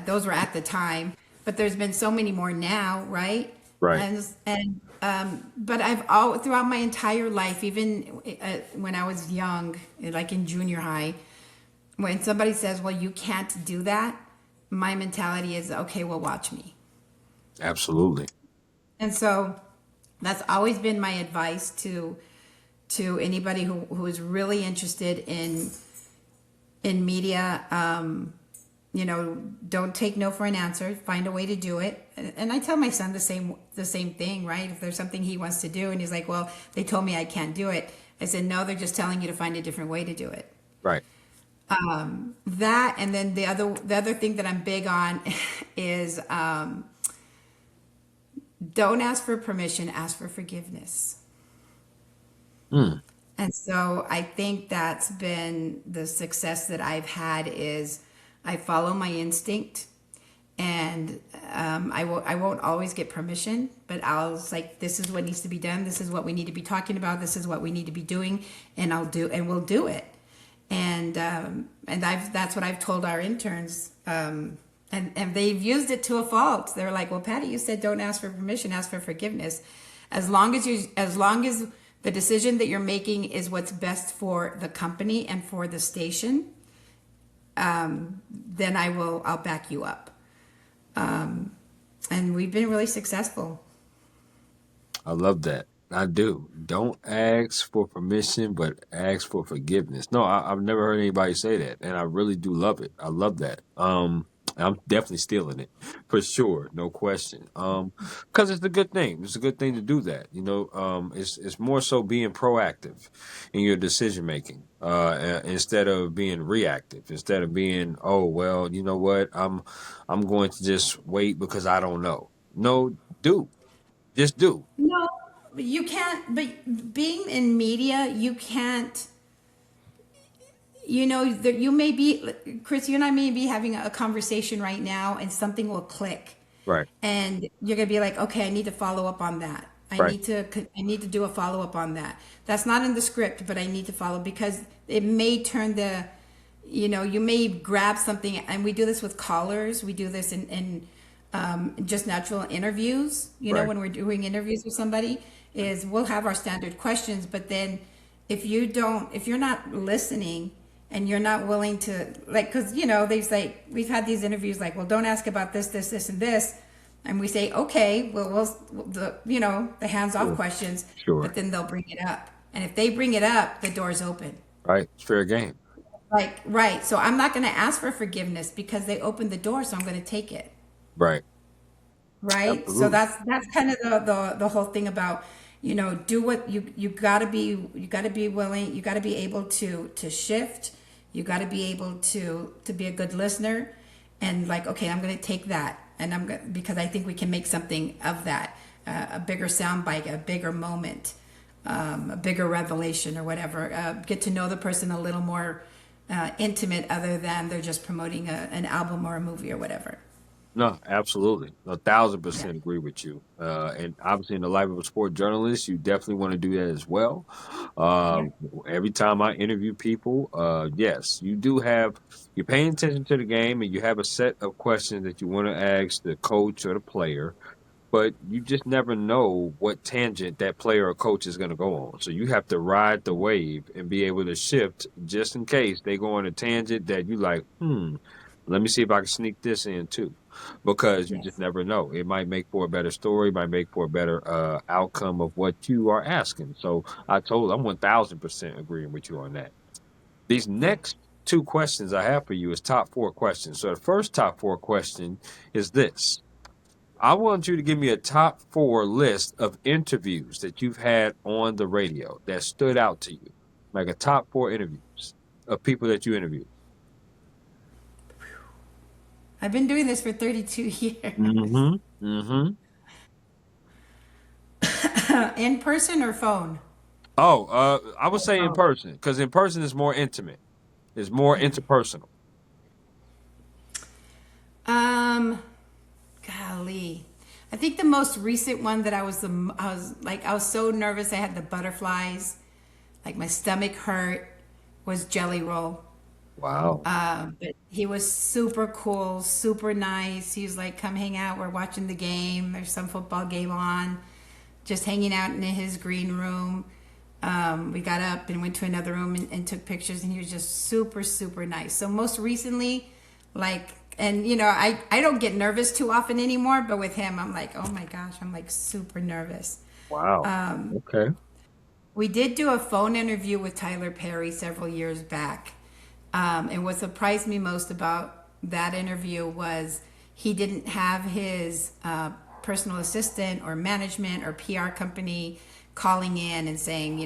Those were at the time, but there's been so many more now, right? Right. But I've all throughout my entire life, even when I was young, like in junior high, when somebody says, "Well, you can't do that," my mentality is, "Okay, well, watch me." Absolutely. And so that's always been my advice to anybody who is really interested in media. Don't take no for an answer. Find a way to do it. And I tell my son the same thing, right? If there's something he wants to do, and he's like, "Well, they told me I can't do it." I said, "No, they're just telling you to find a different way to do it." Right. That, and then the other thing that I'm big on is don't ask for permission, ask for forgiveness. Mm. And so I think that's been the success that I've had is I follow my instinct, and I won't always get permission, but I'll like, this is what needs to be done. This is what we need to be talking about. This is what we need to be doing, and we'll do it. And that's what I've told our interns. And they've used it to a fault. They're like, well, Patty, you said don't ask for permission, ask for forgiveness. As long as the decision that you're making is what's best for the company and for the station, then I'll back you up. And we've been really successful. I love that. I do. Don't ask for permission, but ask for forgiveness. No, I've never heard anybody say that, and I really do love it. I love that. I'm definitely stealing it for sure, no question. Because it's a good thing. It's a good thing to do that. It's more so being proactive in your decision making, instead of being reactive. Instead of being, oh well, you know what, I'm going to just wait because I don't know. No, do just do. No, but you can't. But being in media, you can't. You may be, Chris, you and I may be having a conversation right now, and something will click, Right. and you're gonna be like, okay, I need to follow up on that. I Right. need to I need to do a follow up on that. That's not in the script, but I need to follow because it may turn you may grab something, and we do this with callers. We do this in just natural interviews. Right. When we're doing interviews with somebody, is we'll have our standard questions, but then if you're not listening and you're not willing to, like, because they say we've had these interviews like, well, don't ask about this and this, and we say, okay, well, the hands off Sure. questions, Sure. but then they'll bring it up, and if they bring it up, the door's open. Right. It's fair game. Like, right, so I'm not going to ask for forgiveness because they opened the door, so I'm going to take it. Right. Right, so Absolutely. that's kind of the whole thing about, do what you got to be willing, you got to be able to shift, you got to be able to be a good listener, and like, okay, I'm going to take that, and because I think we can make something of that, a bigger sound bite, a bigger moment, a bigger revelation or whatever, get to know the person a little more intimate, other than they're just promoting an album or a movie or whatever. No, absolutely. A thousand Yeah. percent agree with you. And obviously, in the life of a sport journalist, you definitely want to do that as well. Yeah. Um, every time I interview people, yes, you're paying attention to the game and you have a set of questions that you want to ask the coach or the player, but you just never know what tangent that player or coach is going to go on. So you have to ride the wave and be able to shift just in case they go on a tangent that you like, let me see if I can sneak this in too, because you just Yes. never know. It might make for a better story, might make for a better outcome of what you are asking. So I'm 1000% agreeing with you on that. These Yeah. next two questions I have for you is top four questions. So the first top four question is this. I want you to give me a top four list of interviews that you've had on the radio that stood out to you, like a top four interviews of people that you interviewed. I've been doing this for 32 years. Mm-hmm. Mm-hmm. In person or phone? Oh, I would say in Oh, person because in person is more intimate. It's more yeah. interpersonal. Um, Golly. I think the most recent one that I was so nervous I had the butterflies, like my stomach hurt, was Jelly Roll. Wow. But he was super cool, super nice. He was like, "Come hang out. We're watching the game. There's some football game on." Just hanging out in his green room. We got up and went to another room and took pictures, and he was just super, super nice. So most recently, like, and I don't get nervous too often anymore, but with him, I'm like, oh my gosh, I'm like super nervous. Wow. Okay. We did do a phone interview with Tyler Perry several years back. And what surprised me most about that interview was he didn't have his personal assistant or management or PR company calling in and saying,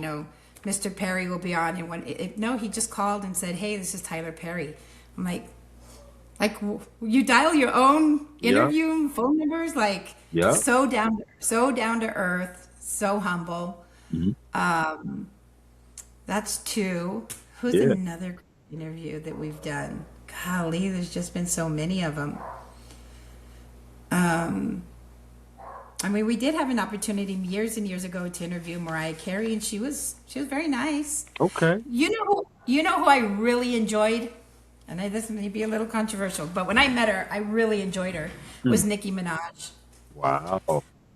Mr. Perry will be on. And no, he just called and said, "Hey, this is Tyler Perry." I'm like you dial your own Yeah. interview phone numbers, like Yeah. so down to earth, so humble. Mhm. That's two. Who's Yeah. another interview that we've done? Golly, there's just been so many of them. I mean, we did have an opportunity years and years ago to interview Mariah Carey, and she was very nice. Okay. You know who I really enjoyed, and this may be a little controversial, but when I met her, I really enjoyed her. Hmm. Was Nicki Minaj. Wow.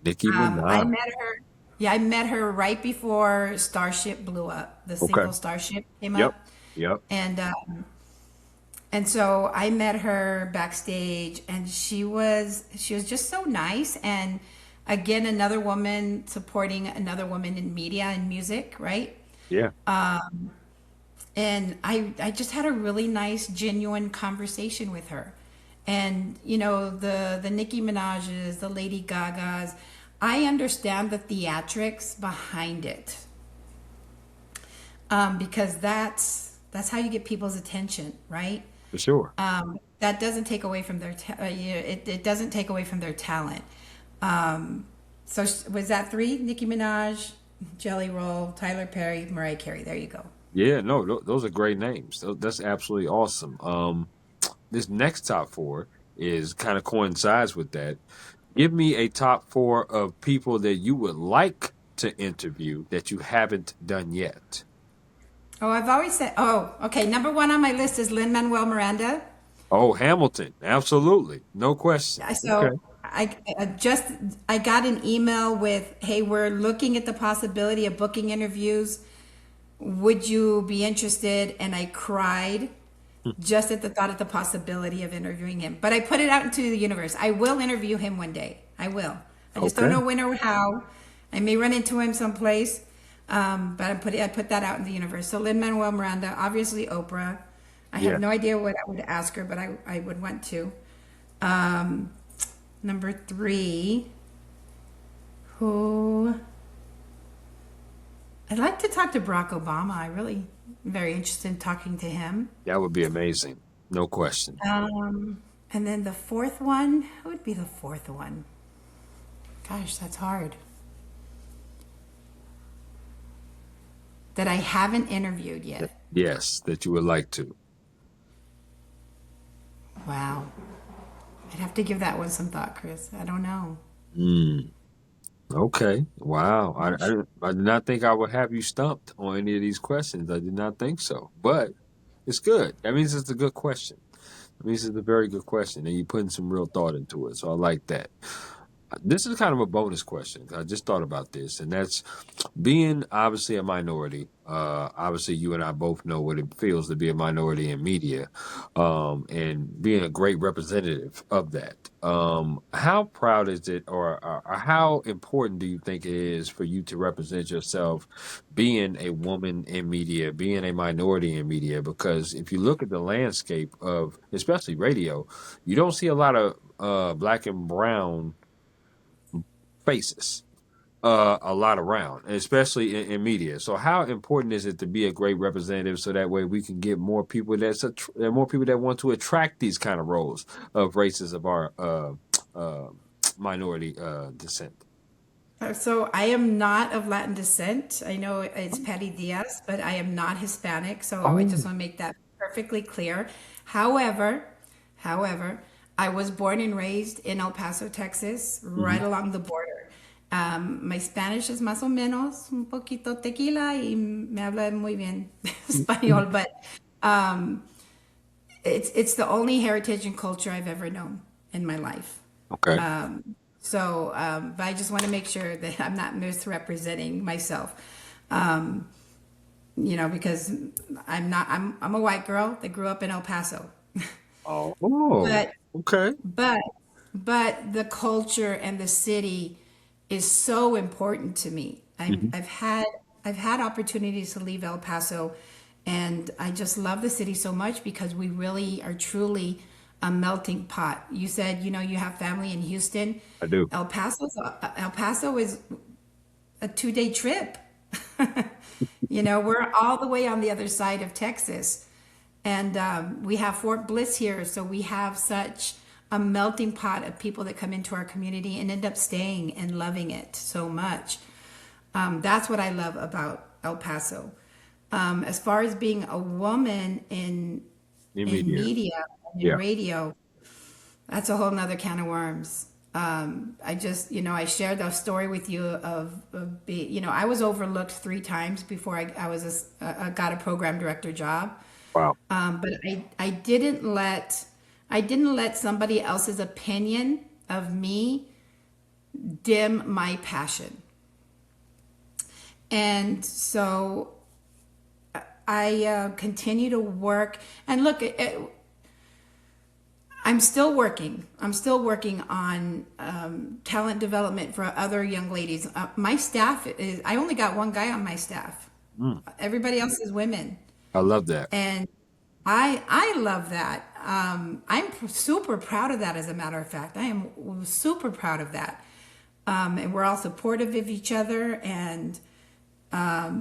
Nicki I Minaj. met her. Yeah, I met her right before Starship blew up. The Okay. single Starship came Yep. up, Yep. and so I met her backstage, and she was just so nice. And again, another woman supporting another woman in media and music, right? Yeah. And I just had a really nice, genuine conversation with her. And the Nicki Minaj's, the Lady Gaga's, I understand the theatrics behind it, because that's how you get people's attention, right? For sure. That doesn't take away from it doesn't take away from their talent. So was that three? Nicki Minaj, Jelly Roll, Tyler Perry, Mariah Carey. There you go. Yeah. No, those are great names. That's absolutely awesome. This next top four is kind of coincides with that. Give me a top four of people that you would like to interview that you haven't done yet. Oh, I've always said. Oh, okay. Number one on my list is Lin Manuel Miranda. Oh, Hamilton. Absolutely. No question. Okay. So I got an email with, "Hey, we're looking at the possibility of booking interviews. Would you be interested?" And I cried just at the thought of the possibility of interviewing him. But I put it out into the universe. I will interview him one day. I will. I just don't Okay. know when or how. I may run into him someplace. But I put that out in the universe. So Lin Manuel Miranda, obviously Oprah. I have Yeah. no idea what I would ask her, but I would want to. Um, Number three, who I'd like to talk to Barack Obama. I really am very interested in talking to him. That would be amazing. No question. And then the fourth one, who would be the fourth one? Gosh, that's hard. That I haven't interviewed yet. Yes, that you would like to. Wow. I'd have to give that one some thought, Chris. I don't know. Mm. Okay. Wow. I'm not sure. I did not think I would have you stumped on any of these questions. I did not think so. But it's good. That means it's a good question. That means it's a very good question. And you're putting some real thought into it. So I like that. This is kind of a bonus question. I just thought about this, and that's being obviously a minority. Obviously, you and I both know what it feels to be a minority in media, and being a great representative of that. How proud is it, or how important do you think it is for you to represent yourself, being a woman in media, being a minority in media? Because if you look at the landscape of, especially radio, you don't see a lot of black and brown faces a lot around, especially in media. So how important is it to be a great representative so that way we can get more people more people that want to attract these kind of roles of races of our uh, minority descent? So I am not of Latin descent. I know it's Patti Diaz, but I am not Hispanic. So I just Oh. want to make that perfectly clear. However, however, I was born and raised in El Paso, Texas, right Hmm. along the border. My Spanish is más o menos un poquito tequila y me habla muy bien español, but it's the only heritage and culture I've ever known in my life. Okay. But I just want to make sure that I'm not misrepresenting myself, because I'm a white girl that grew up in El Paso. Oh, But okay. but but the culture and the city is so important to me. Hmm. I've had opportunities to leave El Paso, and I just love the city so much because we really are truly a melting pot. You said, you have family in Houston. I do. El Paso is a 2-day trip. We're all the way on the other side of Texas. And we have Fort Bliss here. So we have such a melting pot of people that come into our community and end up staying and loving it so much. That's what I love about El Paso. As far as being a woman in Immediate. media and in Yeah. radio, that's a whole nother can of worms. I just, I shared the story with you I was overlooked 3 times before I got a program director job. Wow. But I didn't let somebody else's opinion of me dim my passion. And so I continue to work. And look, I'm still working. I'm still working on talent development for other young ladies. My staff I only got one guy on my staff. Mm. Everybody else is women. I love that. And I love that. I'm super proud of that, as a matter of fact. I am super proud of that. And we're all supportive of each other. And I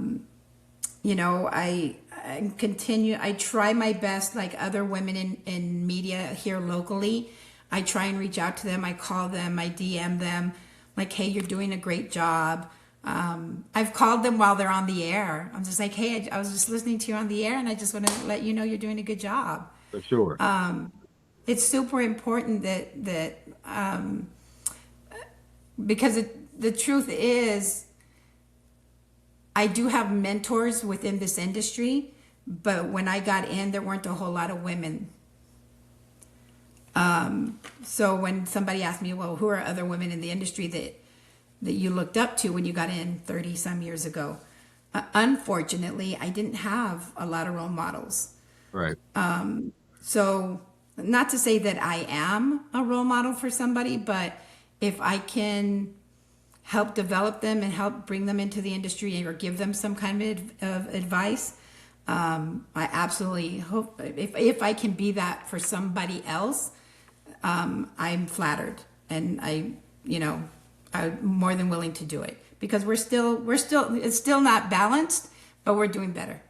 try my best, like other women in media here locally. I try and reach out to them. I call them, I DM them, like, hey, you're doing a great job. I've called them while they're on the air. I'm just like, hey, I was just listening to you on the air, and I just want to let you know you're doing a good job. For sure. It's super important that because the truth is, I do have mentors within this industry, but when I got in, there weren't a whole lot of women. So when somebody asked me, well, who are other women in the industry that you looked up to when you got in 30 some years ago? Unfortunately, I didn't have a lot of role models. Right. So, not to say that I am a role model for somebody, but if I can help develop them and help bring them into the industry or give them some kind of advice, I absolutely hope if I can be that for somebody else, I'm flattered, and I'm more than willing to do it because it's still not balanced, but we're doing better.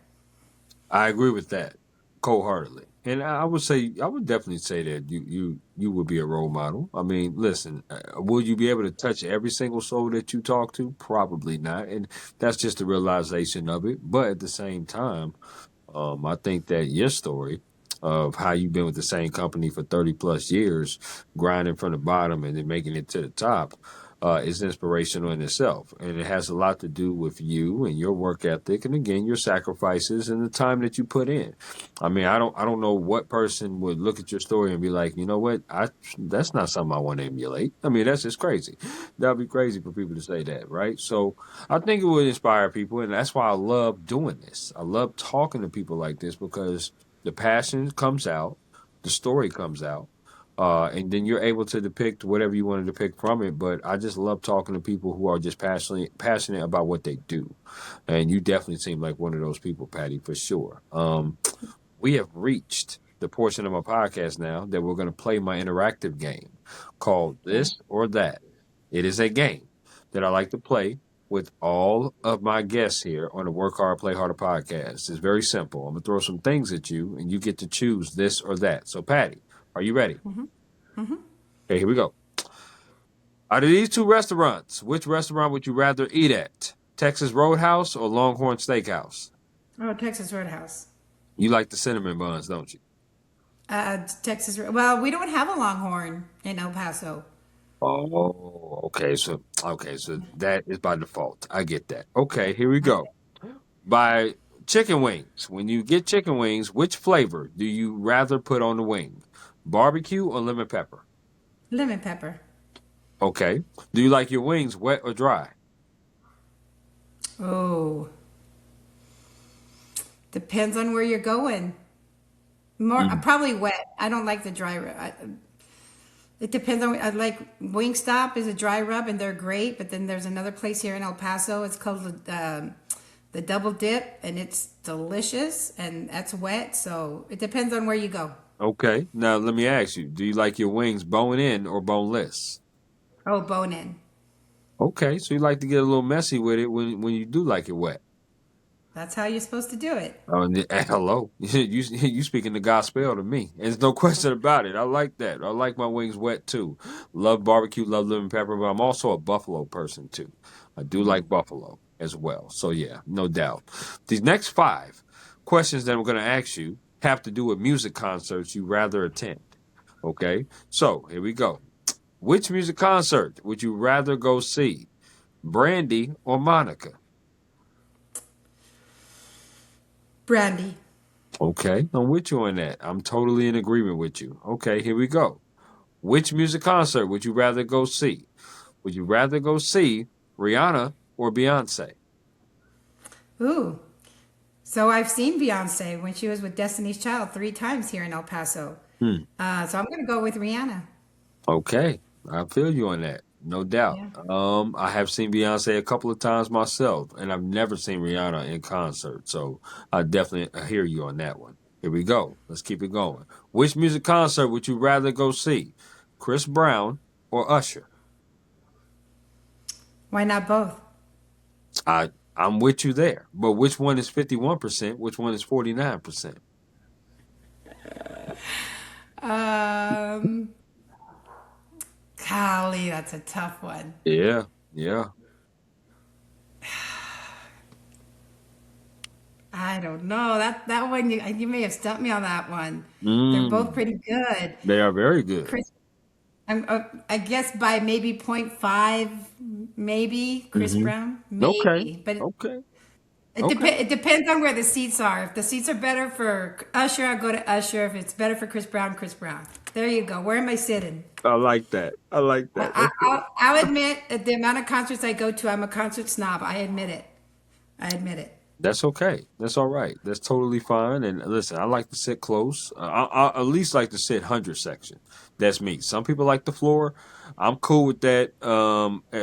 I agree with that wholeheartedly. And I would definitely say that you would be a role model. I mean, listen, will you be able to touch every single soul that you talk to? Probably not. And that's just the realization of it. But at the same time, I think that your story of how you've been with the same company for 30 plus years, grinding from the bottom and then making it to the top, is inspirational in itself. And it has a lot to do with you and your work ethic and again your sacrifices and the time that you put in. I mean, I don't know what person would look at your story and be like, you know what, that's not something I want to emulate. I mean, that's just crazy. That'd be crazy for people to say that, right? So I think it would inspire people, and that's why I love doing this. I love talking to people like this because the passion comes out, the story comes out, and then you're able to depict whatever you want to depict from it. But I just love talking to people who are just passionate about what they do, and you definitely seem like one of those people, Patty, for sure. We have reached the portion of my podcast now that we're going to play my interactive game called Okay. This or That. It is a game that I like to play with all of my guests here on the Work Hard, Play Harder podcast. It's very simple. I'm going to throw some things at you, and you get to choose this or that. So, Patty, are you ready? Hmm. Hmm. Okay, here we go. Out of these two restaurants, which restaurant would you rather eat at? Texas Roadhouse or Longhorn Steakhouse? Oh, Texas Roadhouse. You like the cinnamon buns, don't you? Well, we don't have a Longhorn in El Paso. Oh, okay, so that is by default. I get that. Okay, here we go. Okay. By chicken wings. When you get chicken wings, which flavor do you rather put on the wing? Barbecue or lemon pepper? Lemon pepper. Okay. Do you like your wings wet or dry? Oh, depends on where you're going. More Mm. probably wet. I don't like the dry rub. It depends on. I like Wingstop is a dry rub and they're great, but then there's another place here in El Paso. It's called the Double Dip, and it's delicious, and that's wet. So it depends on where you go. Okay. Now let me ask you, do you like your wings bone in or boneless? Oh, bone in. Okay, so you like to get a little messy with it when you do like it wet. That's how you're supposed to do it. Oh, hello. You speaking the gospel to me. There's no question about it. I like that. I like my wings wet too. Love barbecue, love lemon pepper, but I'm also a buffalo person too. I do like buffalo as well. So yeah, no doubt. These next five questions that I'm going to ask you have to do with music concerts you rather attend. Okay? So, here we go. Which music concert would you rather go see? Brandy or Monica? Brandy. Okay, I'm with you on that. I'm totally in agreement with you. Okay, here we go. Which music concert would you rather go see? Would you rather go see Rihanna or Beyonce? Ooh. So I've seen Beyonce when she was with Destiny's Child 3 times here in El Paso. Hmm. So I'm gonna go with Rihanna. Okay, I feel you on that. No doubt. Yeah. I have seen Beyonce a couple of times myself, and I've never seen Rihanna in concert. So I definitely hear you on that one. Here we go. Let's keep it going. Which music concert would you rather go see? Chris Brown or Usher? Why not both? I'm with you there. But which one is 51%? Which one is 49%? Um, Golly, that's a tough one. Yeah, yeah. I don't know. That one you may have stumped me on that one. They're both Mm, pretty good. they are very good. Chris, I guess by maybe point five, maybe Chris Hmm. Brown, Okay, maybe. But okay, it okay. it depends on where the seats are. If the seats are better for Usher, I'll go to Usher. If it's better for Chris Brown, Chris Brown. There you go. Where am I sitting? I like that. I like that. I'll admit the amount of concerts I go to, I'm a concert snob. I admit it. I admit it. That's okay. That's all right. That's totally fine. And listen, I like to sit close. I at least like to sit 100 section. That's me. Some people like the floor. I'm cool with that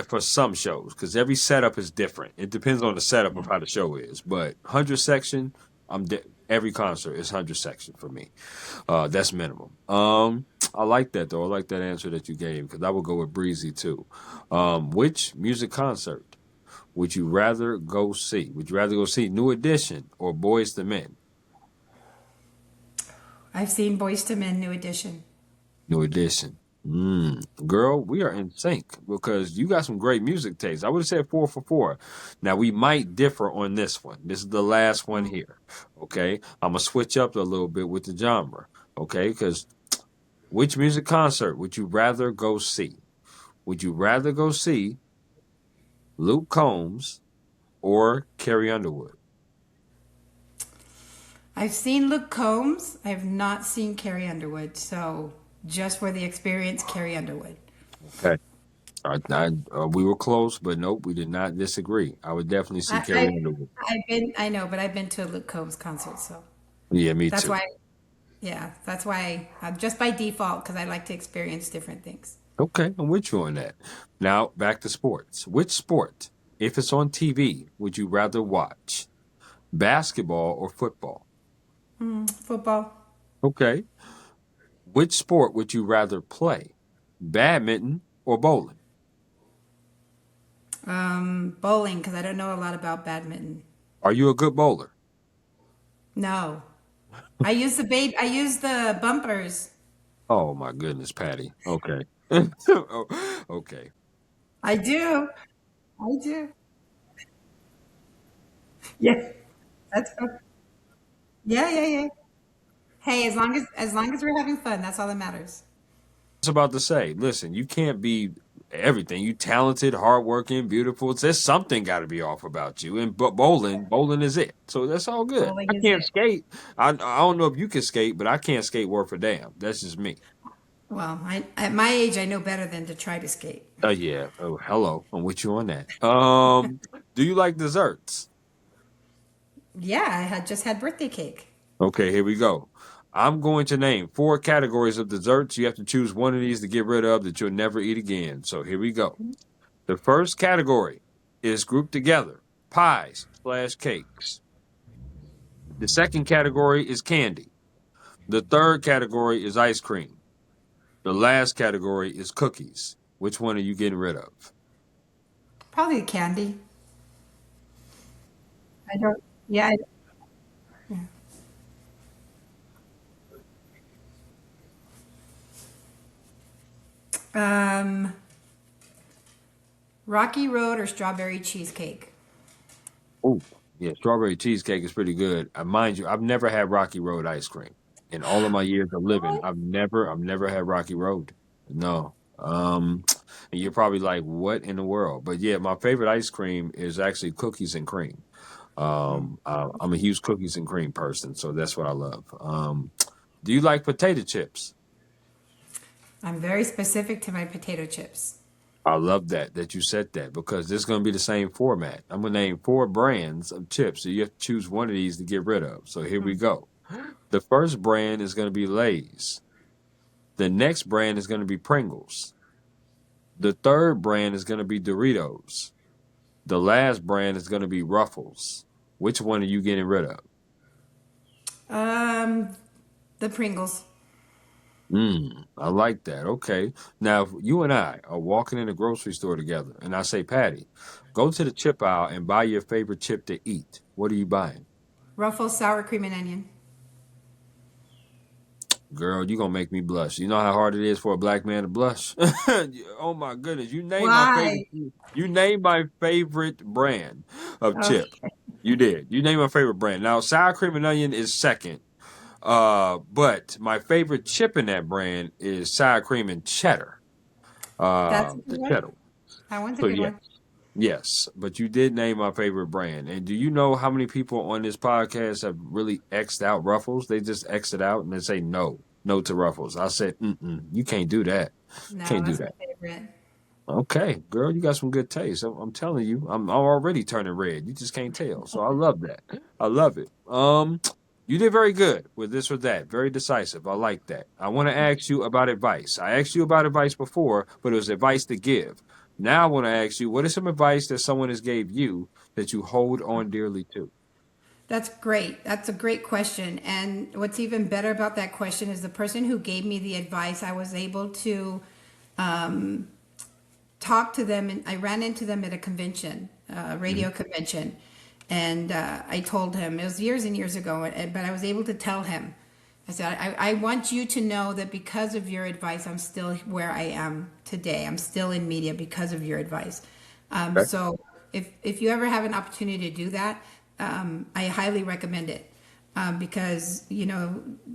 for some shows because every setup is different. It depends on the setup of how the show is. But 100 section, every concert is 100 section for me. That's minimum. I like that though. I like that answer that you gave because I would go with Breezy too. Which music concert would you rather go see? Would you rather go see New Edition or Boys to Men? I've seen Boyz II Men New Edition. New Edition. Girl, we are in sync because you got some great music taste. I would have said 4 for 4. Now we might differ on this one. This is the last one here. Okay, I'm gonna switch up a little bit with the genre. Okay, because which music concert would you rather go see? Would you rather go see Luke Combs or Carrie Underwood? I've seen Luke Combs. I have not seen Carrie Underwood. So just for the experience, Carrie Underwood. Okay. We were close, but nope, we did not disagree. I would definitely see I, Carrie I Underwood. I know, but I've been to a Luke Combs concert, so Yeah, me that's too. why. Yeah, that's why. Just by default, because I like to experience different things. Okay, I'm with you on that. Now back to sports. Which sport, if it's on TV, would you rather watch? Basketball or football? Football, Okay. Which sport would you rather play? Badminton or bowling? bowling, because I don't know a lot about badminton. Are you a good bowler? No, I use the bait. I use the bumpers. Oh my goodness, Patty. Okay. Oh, okay. I do. I do. Yeah, that's good. Yeah, yeah, yeah. Hey, as long as we're having fun, that's all that matters. I was about to say, listen, you can't be everything. You talented, hardworking, beautiful. There's something got to be off about you. And but bowling is it. So that's all good. Bowling I is can't it. skate. I don't know if you can skate, but I can't skate worth a damn. That's just me. Well, at my age, I know better than to try to skate. Yeah. Oh, hello. I'm with you on that. Do you like desserts? Yeah, I had just had birthday cake. Okay, here we go. I'm going to name four categories of desserts. You have to choose one of these to get rid of that you'll never eat again. So here we go. The first category is grouped together pies/cakes. The second category is candy. The third category is ice cream. The last category is cookies. Which one are you getting rid of? Probably the candy. I don't. Yeah. Yeah. Um, Rocky Road or strawberry cheesecake? Oh, yeah, strawberry cheesecake is pretty good. Mind you, I've never had Rocky Road ice cream. In all of my years of living, What? I've never had Rocky Road. No. And you're probably like, what in the world? But yeah, my favorite ice cream is actually cookies and cream. I'm a huge cookies and cream person, so that's what I love. Do you like potato chips? I'm very specific to my potato chips. I love that you said that because this is going to be the same format. I'm going to name four brands of chips, so you have to choose one of these to get rid of. So here we go. The first brand is going to be Lay's. The next brand is going to be Pringles. The third brand is going to be Doritos. The last brand is going to be Ruffles. Which one are you getting rid of? Um, the Pringles. I like that. Okay. Now, if you and I are walking in a grocery store together, and I say, Patty, go to the chip aisle and buy your favorite chip to eat. What are you buying? Ruffles, sour cream and onion. Girl, you gonna make me blush. You know how hard it is for a black man to blush? Oh my goodness. Why? You named my favorite brand of chip. Okay. You did. You named my favorite brand. Now, sour cream and onion is second. But my favorite chip in that brand is sour cream and cheddar. That's a good The one. cheddar. That one's a So good yes, one. yes. But you did name my favorite brand. And do you know how many people on this podcast have really X'd out Ruffles? They just X it out and they say no to Ruffles. I said, you can't do that. No, Can't do that's my that. favorite. Okay, girl, you got some good taste. I'm telling you, I'm already turning red. You just can't tell. So I love that. I love it. You did very good with this or that. Very decisive. I like that. I want to ask you about advice. I asked you about advice before, but it was advice to give. Now I want to ask you, what is some advice that someone has gave you that you hold on dearly to? That's great. That's a great question. And what's even better about that question is the person who gave me the advice, I was able to talk to them, and I ran into them at a convention, radio convention, and I told him it was years and years ago, but I was able to tell him. I said, I want you to know that because of your advice, I'm still where I am today. I'm still in media because of your advice. Okay. So if you ever have an opportunity to do that, I highly recommend it because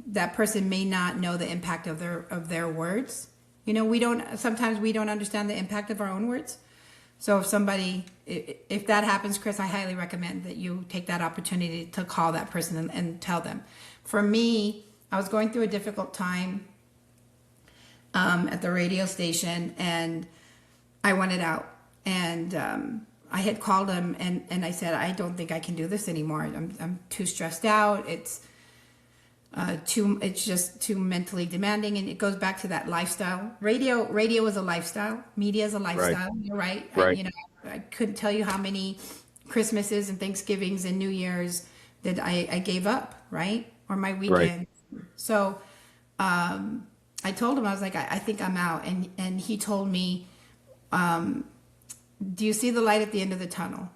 that person may not know the impact of their words. We don't sometimes we don't understand the impact of our own words. So if that happens, Chris, I highly recommend that you take that opportunity to call that person and tell them. For me, I was going through a difficult time at the radio station, and I wanted out. And I had called him, and I said, I don't think I can do this anymore. I'm too stressed out. It's just too mentally demanding, and it goes back to that lifestyle. Radio is a lifestyle. Media is a Right. lifestyle. You're right. Right. I couldn't tell you how many Christmases and Thanksgivings and New Year's that I gave up, right? Or my Right. weekends. So I told him, I was like, I think I'm out. And he told me, do you see the light at the end of the tunnel?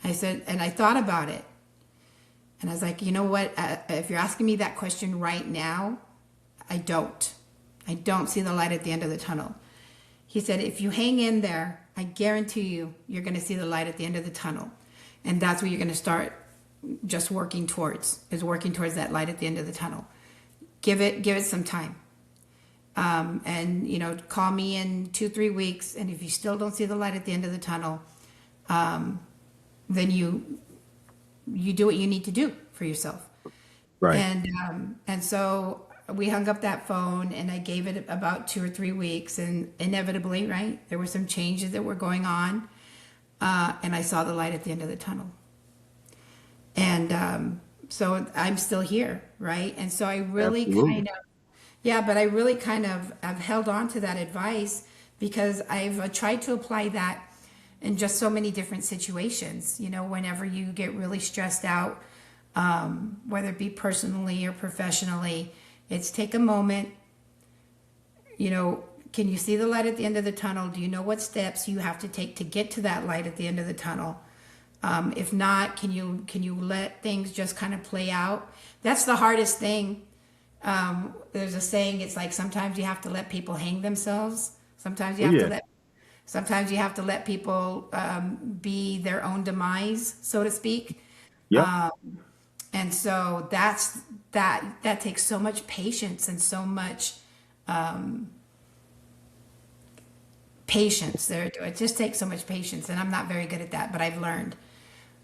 I said, and I thought about it. And I was like, you know what? If you're asking me that question right now, I don't. I don't see the light at the end of the tunnel. He said, if you hang in there, I guarantee you, you're going to see the light at the end of the tunnel. And that's what you're going to start just working towards, is working towards that light at the end of the tunnel. Give it some time. And, you know, call me in 2-3 weeks. And if you still don't see the light at the end of the tunnel, then you do what you need to do for yourself. Right. And so we hung up that phone, and I gave it about 2 or 3 weeks, and inevitably, right, there were some changes that were going on, and I saw the light at the end of the tunnel. And so I'm still here, right? And so I really Absolutely. but I really kind of have held on to that advice because I've tried to apply that in just so many different situations. You know, whenever you get really stressed out, whether it be personally or professionally, it's take a moment. You know, can you see the light at the end of the tunnel? Do you know what steps you have to take to get to that light at the end of the tunnel? If not, can you let things just kind of play out? That's the hardest thing. There's a saying, it's like sometimes you have to let people hang themselves. Sometimes you Oh, have yeah. sometimes you have to let people be their own demise, so to speak. Yep. And so that takes so much patience and so much patience. It just takes so much patience, and I'm not very good at that, but I've learned.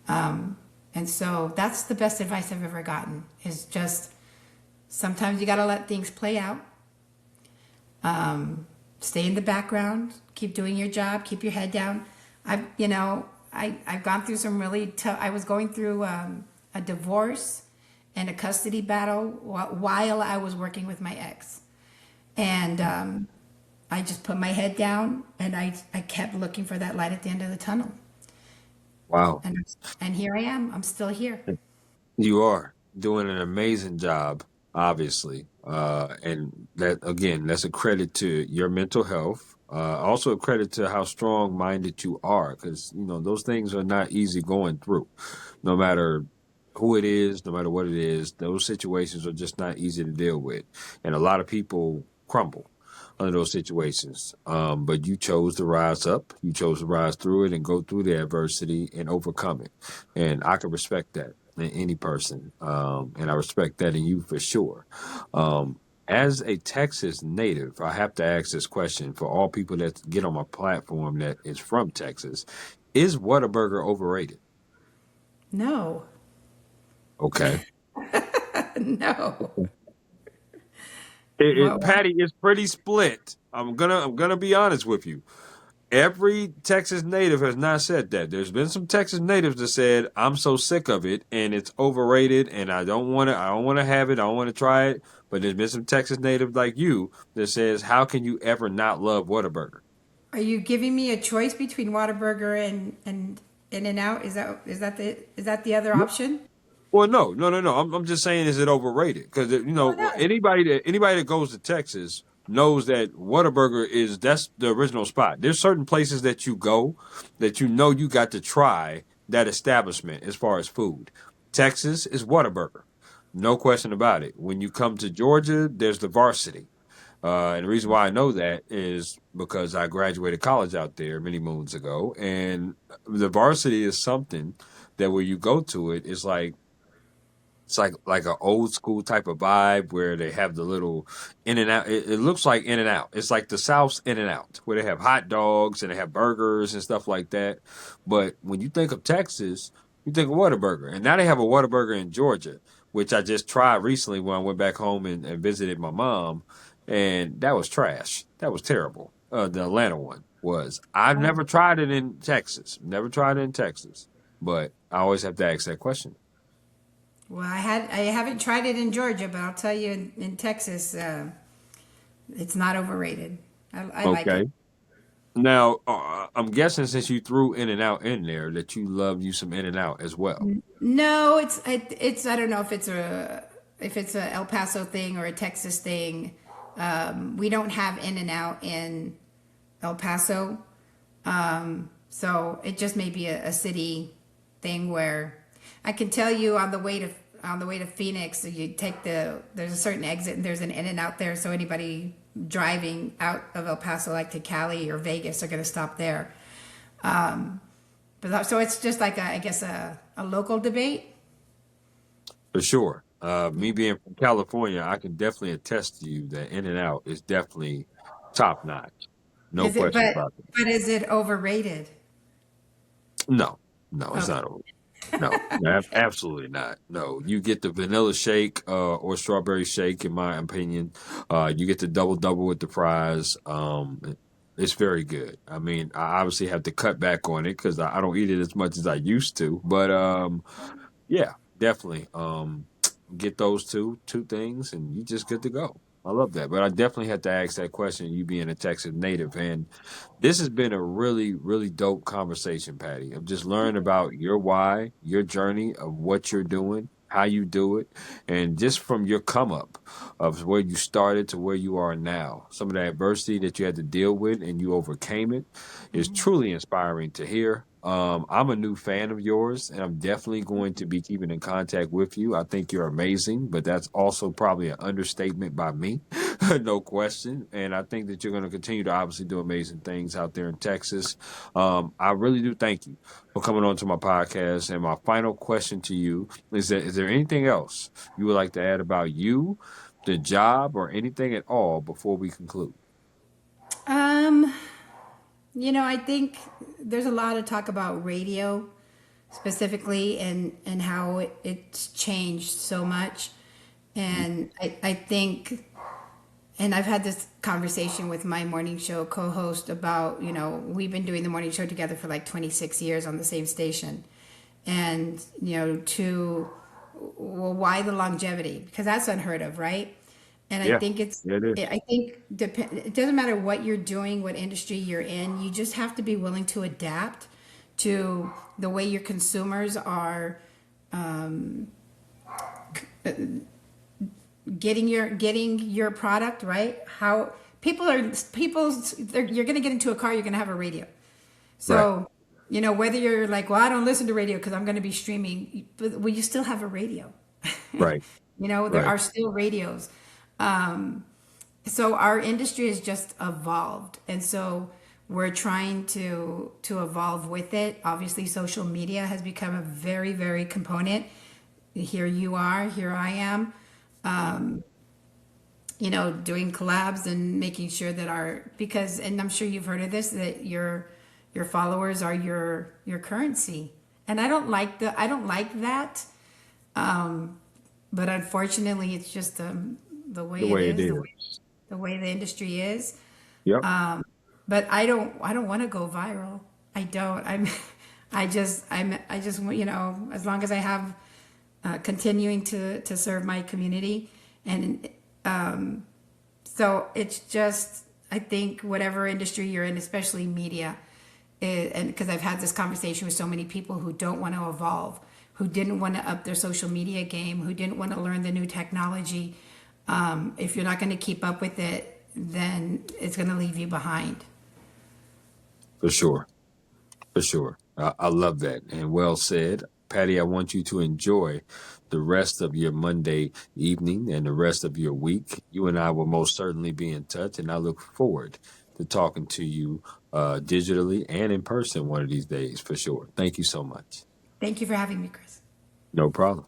And so that's the best advice I've ever gotten, is just sometimes you got to let things play out. Stay in the background, keep doing your job, keep your head down. I've gone through some really tough, I was going through a divorce and a custody battle while I was working with my ex. And I just put my head down, and I kept looking for that light at the end of the tunnel. Wow. And here I am. I'm still here. You are doing an amazing job, obviously. And that, again, that's a credit to your mental health. Also a credit to how strong-minded you are, because, you know, those things are not easy going through. No matter who it is, no matter what it is, those situations are just not easy to deal with. And a lot of people crumble under those situations. But you chose to rise up. You chose to rise through it and go through the adversity and overcome it. And I can respect that in any person. And I respect that in you for sure. As a Texas native, I have to ask this question for all people that get on my platform that is from Texas. Is Whataburger overrated? No, Okay. no. Well, Patty is pretty split. I'm gonna be honest with you. Every Texas native has not said that. There's been some Texas natives that said, "I'm so sick of it and it's overrated and I don't want to have it. I don't want to try it." But there's been some Texas natives like you that says, "How can you ever not love Whataburger?" are you giving me a choice between Whataburger and In-N-Out? Is that the other option? Well, no. I'm just saying, is it overrated? Because you Oh know, no. anybody that goes to Texas knows that Whataburger that's the original spot. There's certain places that you go that you know you got to try that establishment as far as food. Texas is Whataburger, no question about it. When you come to Georgia, there's the Varsity. And the reason why I know that is because I graduated college out there many moons ago, and the Varsity is something that when you go to it, it's like an old school type of vibe where they have the little in and out. It looks like In and Out. It's like the South's In and Out, where they have hot dogs and they have burgers and stuff like that. But when you think of Texas, you think of Whataburger. And now they have a Whataburger in Georgia, which I just tried recently when I went back home and visited my mom. And that was trash. That was terrible. The Atlanta one was. I've never tried it in Texas. Never tried it in Texas. But I always have to ask that question. Well, I haven't tried it in Georgia, but I'll tell you in Texas, it's not overrated. I like it. Okay. Now, I'm guessing since you threw In and Out in there that you love you some In and Out as well. No, it's I don't know if it's a El Paso thing or a Texas thing. We don't have In-N-Out in El Paso, so it just may be a city thing where I can tell you on the way to on the way to Phoenix, so you take there's a certain exit and there's an in and out there. So anybody driving out of El Paso, like to Cali or Vegas, are going to stop there. But so it's just like I guess a local debate. For sure. Me being from California, I can definitely attest to you that In and Out is definitely top notch. No Is it? question about it. But is it overrated? No, no, it's Okay. not over. No, absolutely not. No, you get the vanilla shake or strawberry shake, in my opinion. You get the double double with the fries. It's very good. I mean, I obviously have to cut back on it because I don't eat it as much as I used to. But yeah, definitely. Get those two things, and you just good to go. I love that. But I definitely had to ask that question. You being a Texas native, and this has been a really, really dope conversation, Patty. I'm just learning about your why, your journey of what you're doing, how you do it, and just from your come up of where you started to where you are now. Some of the adversity that you had to deal with and you overcame it is truly inspiring to hear. I'm a new fan of yours, and I'm definitely going to be keeping in contact with you. I think you're amazing, but that's also probably an understatement by me, no question. And I think that you're going to continue to obviously do amazing things out there in Texas. I really do thank you for coming on to my podcast. And my final question to you is that is there anything else you would like to add about you, the job, or anything at all before we conclude? Um, I think there's a lot of talk about radio specifically and how it's changed so much. And I think, and I've had this conversation with my morning show co-host about, we've been doing the morning show together for like 26 years on the same station. And, well, why the longevity? Because that's unheard of, right? And I Yeah, think yeah, it is. it doesn't matter what you're doing, what industry you're in, you just have to be willing to adapt to the way your consumers are getting your product, right? How you're going to get into a car, you're going to have a radio. Right, So, whether you're like, well, I don't listen to radio because I'm going to be streaming, but well, you still have a radio. right, There right. are still radios. So our industry has just evolved, and so we're trying to evolve with it. Obviously, social media has become a very, very component. Here you are, here I am, doing collabs and making sure that and I'm sure you've heard of this, that your followers are your currency. And I don't like that. But unfortunately, it's just the The way it way it is, is. the way the industry is. Yep. But I don't want to go viral. I don't. I just as long as I have continuing to serve my community, and so it's just, I think whatever industry you're in, especially media, and because I've had this conversation with so many people who don't want to evolve, who didn't want to up their social media game, who didn't want to learn the new technology. If you're not going to keep up with it, then it's going to leave you behind. For sure. For sure. I love that. And well said. Patty, I want you to enjoy the rest of your Monday evening and the rest of your week. You and I will most certainly be in touch, and I look forward to talking to you digitally and in person one of these days for sure. Thank you so much. Thank you for having me, Chris. No problem.